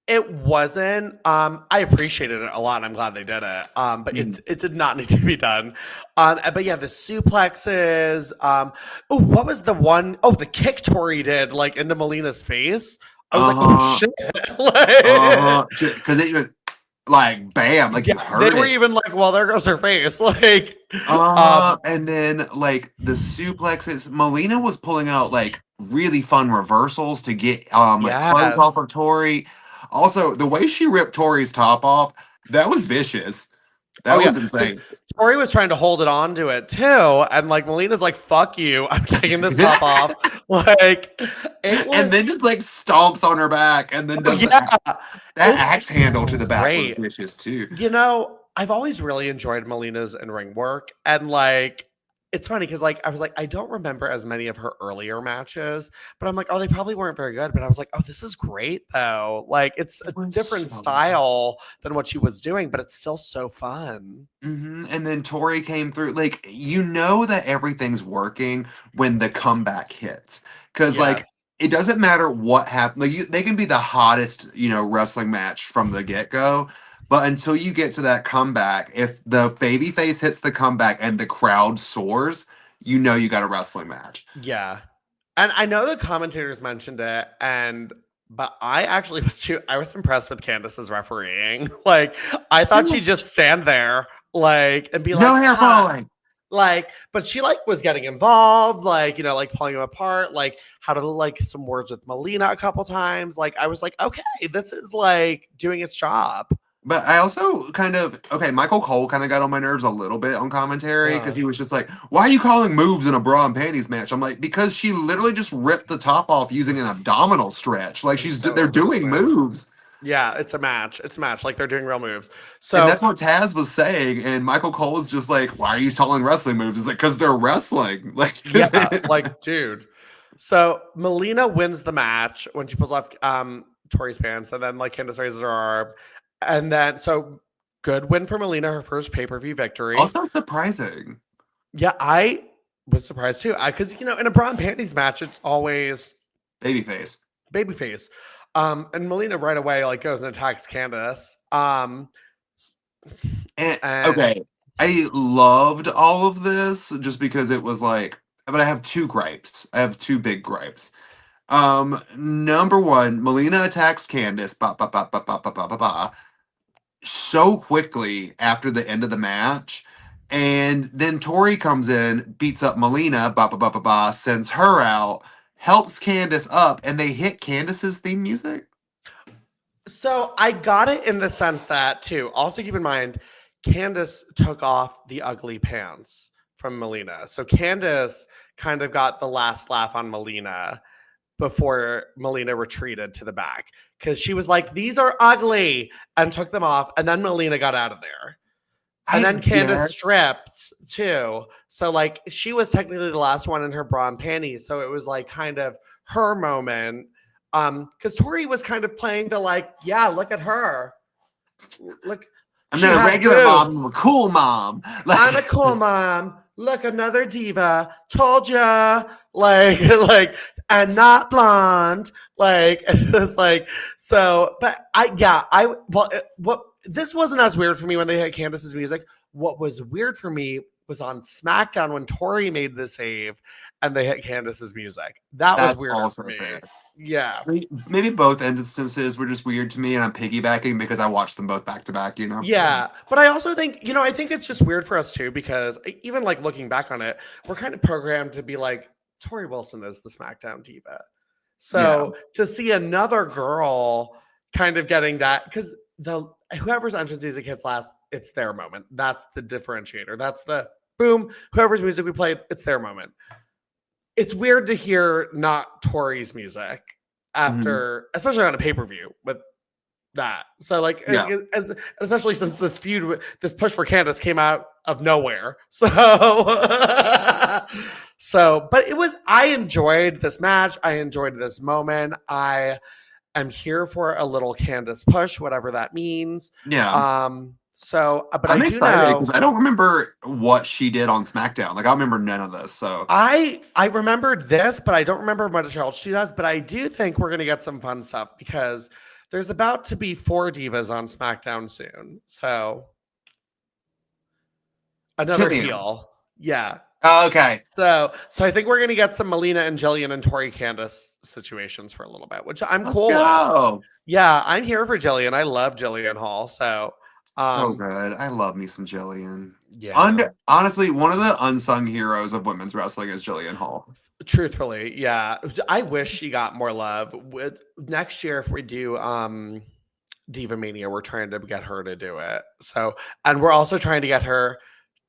It wasn't. I appreciated it a lot, and I'm glad they did it. But it did not need to be done. But yeah, the suplexes. Oh, what was the one? Oh, the kick Torrie did like into Melina's face. I was like, oh Uh-huh. shit! Like, Because it was, like, bam, like, yeah, you they heard were it. even like, well, there goes her face. Like, And then, like, the suplexes, Melina was pulling out, like, really fun reversals to get, like, clothes off yes. of Tori. Also, the way she ripped Tori's top off, that was vicious. Oh That yeah, was because insane. Tori was trying to hold it on to it too, and like Melina's like, "Fuck you! I'm taking this top off." Like it And was. then just, like, stomps on her back and then Oh does yeah, that it axe was handle to the back was great. vicious, too. You know, I've always really enjoyed Melina's in ring work, and like, it's funny because like I was like, I don't remember as many of her earlier matches, but I'm like, oh, they probably weren't very good. But I was like, oh, this is great though. Like, it's a It was different so good. style than what she was doing, but it's still so fun. And then Tori came through. Like, you know that everything's working when the comeback hits. Because, like, Yes. it doesn't matter what happened. Like, they can be the hottest, wrestling match from the get go. But until you get to that comeback, if the babyface hits the comeback and the crowd soars, you know you got a wrestling match. Yeah. And I know the commentators mentioned it, but I actually I was impressed with Candace's refereeing. Like, I thought she'd just stand there, like, and be No like, hair flowing. like, but she like was getting involved, like, like pulling him apart, like how to like some words with Melina a couple times. Like, I was like, okay, this is like doing its job. But I also okay, Michael Cole kind of got on my nerves a little bit on commentary because Uh, he was just like, why are you calling moves in a bra and panties match? I'm like, because she literally just ripped the top off using an abdominal stretch. Like I'm so they're over this doing man. moves. Yeah, it's a match. It's a match. Like they're doing real moves. And So that's what Taz was saying. And Michael Cole was just like, why are you calling wrestling moves? It's like, because they're wrestling. Like, yeah, like dude. So Melina wins the match when she pulls off Tori's pants, and then like Candace raises her arm, and then so good win for Melina, her first pay-per-view victory. also surprising. Yeah, I was surprised too. Because in a bra and panties match, it's always Babyface. babyface. And Melina right away like goes and attacks Candace. And And okay, I loved all of this just because it was like, but I have two gripes. I have two big gripes. Number one, Melina attacks Candace so quickly after the end of the match. And then Tori comes in, beats up Melina, sends her out, helps Candace up, and they hit Candace's theme music. so I got it in the sense that too. Also keep in mind, Candace took off the ugly pants from Melina. So Candace kind of got the last laugh on Melina before Melina retreated to the back because she was like, "These are ugly," and took them off. And then Melina got out of there. And I then Candace guess. stripped too. So like she was technically the last one in her bra and panties. So it was like kind of her moment. Because Tori was kind of playing the like, yeah, look at her. Look, I'm she not a has regular mom, I'm a boobs. cool mom. I'm a Like, cool mom. Look, another diva. Told ya. Like, and not blonde. Like, it's just like, so, but what, this wasn't as weird for me when they had Candace's music. What was weird for me was on SmackDown when Tori made the save and they hit Candace's music. That was that's weirder for also me. fair. Yeah. Maybe both instances were just weird to me, and I'm piggybacking because I watched them both back to back. Yeah, but I also think, I think it's just weird for us too because even like looking back on it, we're kind of programmed to be like Tori Wilson is the SmackDown diva. So to see another girl kind of getting that, because whoever's entrance music hits last, it's their moment. That's the differentiator. That's the boom. Whoever's music we played, it's their moment. It's weird to hear not Tori's music after, especially on a pay-per-view with that. So like, especially since this feud, this push for Candace came out of nowhere. So, I enjoyed this match. I enjoyed this moment. I am here for a little Candace push, whatever that means. Yeah. But I'm excited because I don't remember what she did on SmackDown. Like I remember none of this. So I remembered this, but I don't remember much else she does. But I do think we're gonna get some fun stuff because there's about to be 4 divas on SmackDown soon. So another heel. Yeah. Oh, okay. So I think we're gonna get some Melina and Jillian and Tori Candace situations for a little bit, which I'm cool with. Yeah, I'm here for Jillian. I love Jillian Hall. So good. I love me some Jillian. Yeah. Honestly, one of the unsung heroes of women's wrestling is Jillian Hall. Truthfully, yeah. I wish she got more love. With next year, if we do Diva Mania, we're trying to get her to do it. So, and we're also trying to get her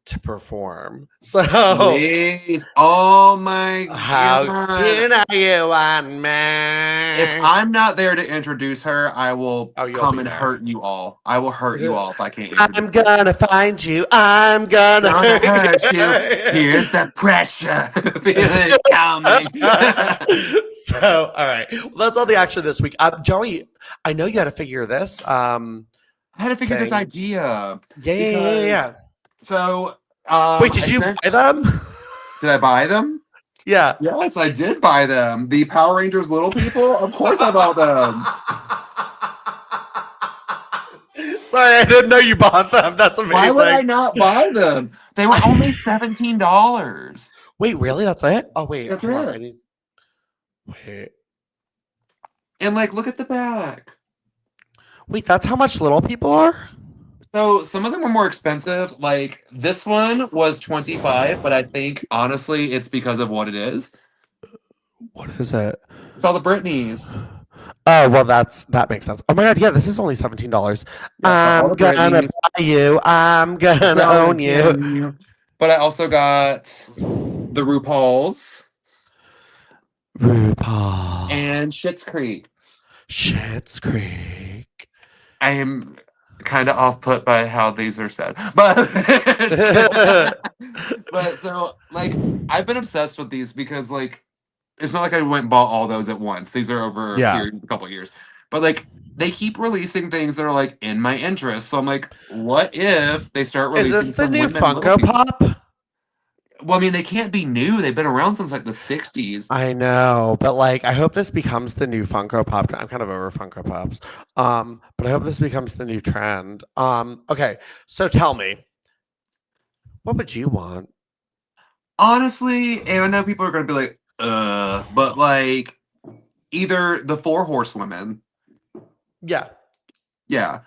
to perform. So, please. Oh my how good are you on me? If I'm not there to introduce her, I will come and hurt you all. I will hurt you all if I can't. I'm gonna find you. I'm gonna hurt you. Here's the pressure. Feel it coming. So, all right. Well, that's all the action this week. Joey, I know you had to figure this. I had to figure this idea. Yeah. So, wait, did you buy them? Did I buy them? Yeah. Yes, I did buy them. The Power Rangers Little People? Of course I bought them. Sorry, I didn't know you bought them. That's amazing. Why would I not buy them? They were only $17. Wait, really? That's it? Oh, wait. That's it. Wait. And, like, look at the back. Wait, that's how much Little People are? So some of them were more expensive. Like this one was $25, but I think honestly it's because of what it is. What is it? It's all the Britneys. Oh well, that makes sense. Oh my god, yeah, this is only $17. Yeah, I'm gonna buy you. I'm gonna own you. But I also got the RuPaul's. RuPaul. And Schitt's Creek. Schitt's Creek. I am kind of off put by how these are said, but so like I've been obsessed with these because like it's not like I went and bought all those at once. These are over a period of a couple of years, but like they keep releasing things that are like in my interest. So I'm like, what if they start releasing? Is this the new Funko Pop? Well, I mean, they can't be new. They've been around since like the 60s. I know, but like, I hope this becomes the new Funko Pop. I'm kind of over Funko Pops. But I hope this becomes the new trend. Okay, so tell me, what would you want? Honestly, and I know people are going to be like, but like, either the 4 Horsewomen. Yeah. Yeah.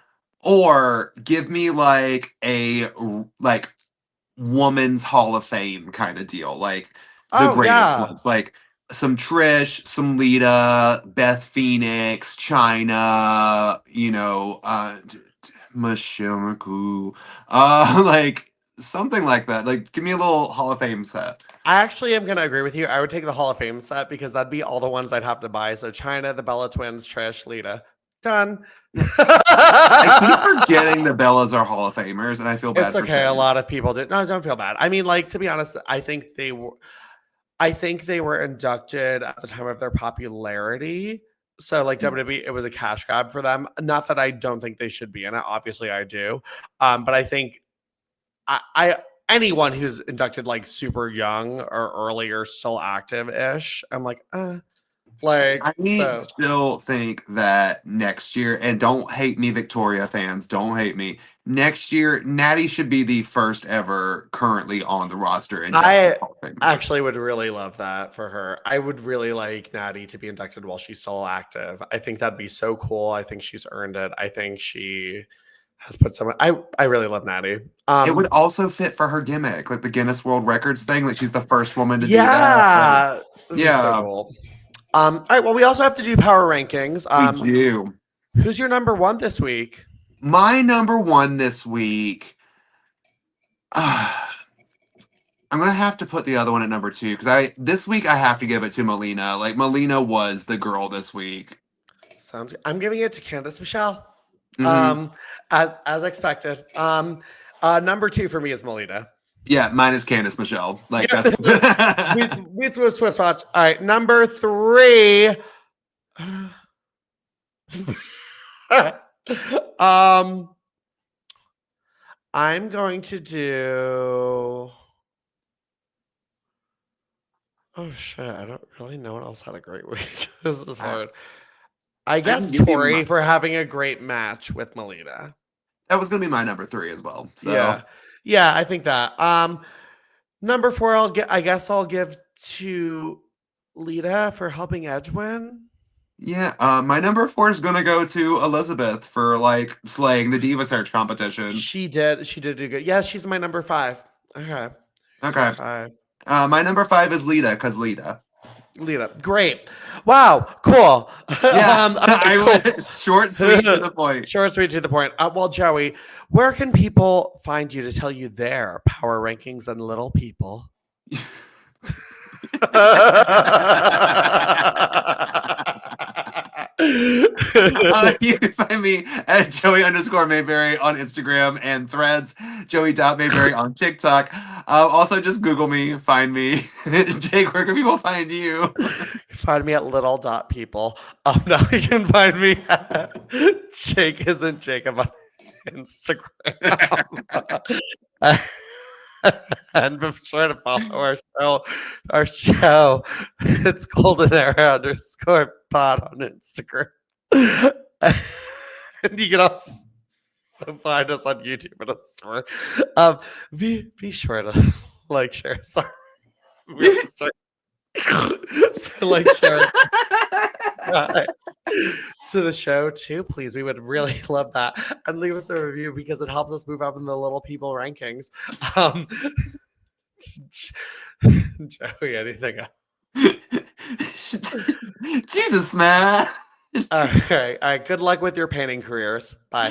Or give me like a, like, Woman's Hall of Fame kind of deal, like the greatest ones, like some Trish, some Lita, Beth Phoenix, China, you know, Michelle McCool, like something like that. Like, give me a little Hall of Fame set. I actually am gonna agree with you. I would take the Hall of Fame set because that'd be all the ones I'd have to buy. So China, the Bella Twins, Trish, Lita, done. I keep forgetting the Bellas are Hall of Famers, and I feel bad. It's okay. A lot of people did. No, don't feel bad. I mean, like, to be honest, I think they were inducted at the time of their popularity. So, like, WWE, it was a cash grab for them. Not that I don't think they should be in it. Obviously, I do. But I think anyone who's inducted like super young or early or still active-ish, I'm like, Like, I still think that next year, and don't hate me, Victoria fans, don't hate me. Next year, Natty should be the first ever currently on the roster. And I actually would really love that for her. I would really like Natty to be inducted while she's still active. I think that'd be so cool. I think she's earned it. I think she has put someone. I really love Natty. It would also fit for her gimmick, like the Guinness World Records thing. Like she's the first woman to do that. That'd be so cool. All right. Well, we also have to do power rankings. We do. Who's your number one this week? My number one this week. I'm gonna have to put the other one at number two because this week I have to give it to Melina. Like Melina was the girl this week. Sounds good. I'm giving it to Candice Michelle. Mm-hmm. As expected. Number two for me is Melina. Yeah, mine is Candice Michelle. Like yeah. that's we threw a swift watch. All right, number three. I'm going to do. Oh shit! I don't really know what else had a great week. This is hard. I guess Torrie for having a great match with Melina. That was gonna be my number three as well. So yeah, I think that. Number four, I guess I'll give to Lita for helping Edge win. Yeah, my number four is gonna go to Elizabeth for like slaying the Diva search competition. She did do good. Yeah, she's my number five. Okay. Five. My number five is Lita because Lita. Great. Wow, cool. Yeah, cool. Short, sweet to the point. Short, sweet to the point. Well, Joey, where can people find you to tell you their power rankings and little people? You can find me at Joey_Mayberry on Instagram and Threads, Joey.Mayberry on TikTok. Also, just Google me, find me. Jake, where can people find you? Find me at little.people. Now you can find me at Jake Isn't Jacob on Instagram. And be sure to follow our show. It's Golden Era _pod on Instagram. And you can also find us on YouTube and a store. Be sure to like, share. Sorry. So like, share to the show too, please. We would really love that. And leave us a review because it helps us move up in the little people rankings. Joey, anything else? Jesus, man. All right. Good luck with your painting careers. Bye.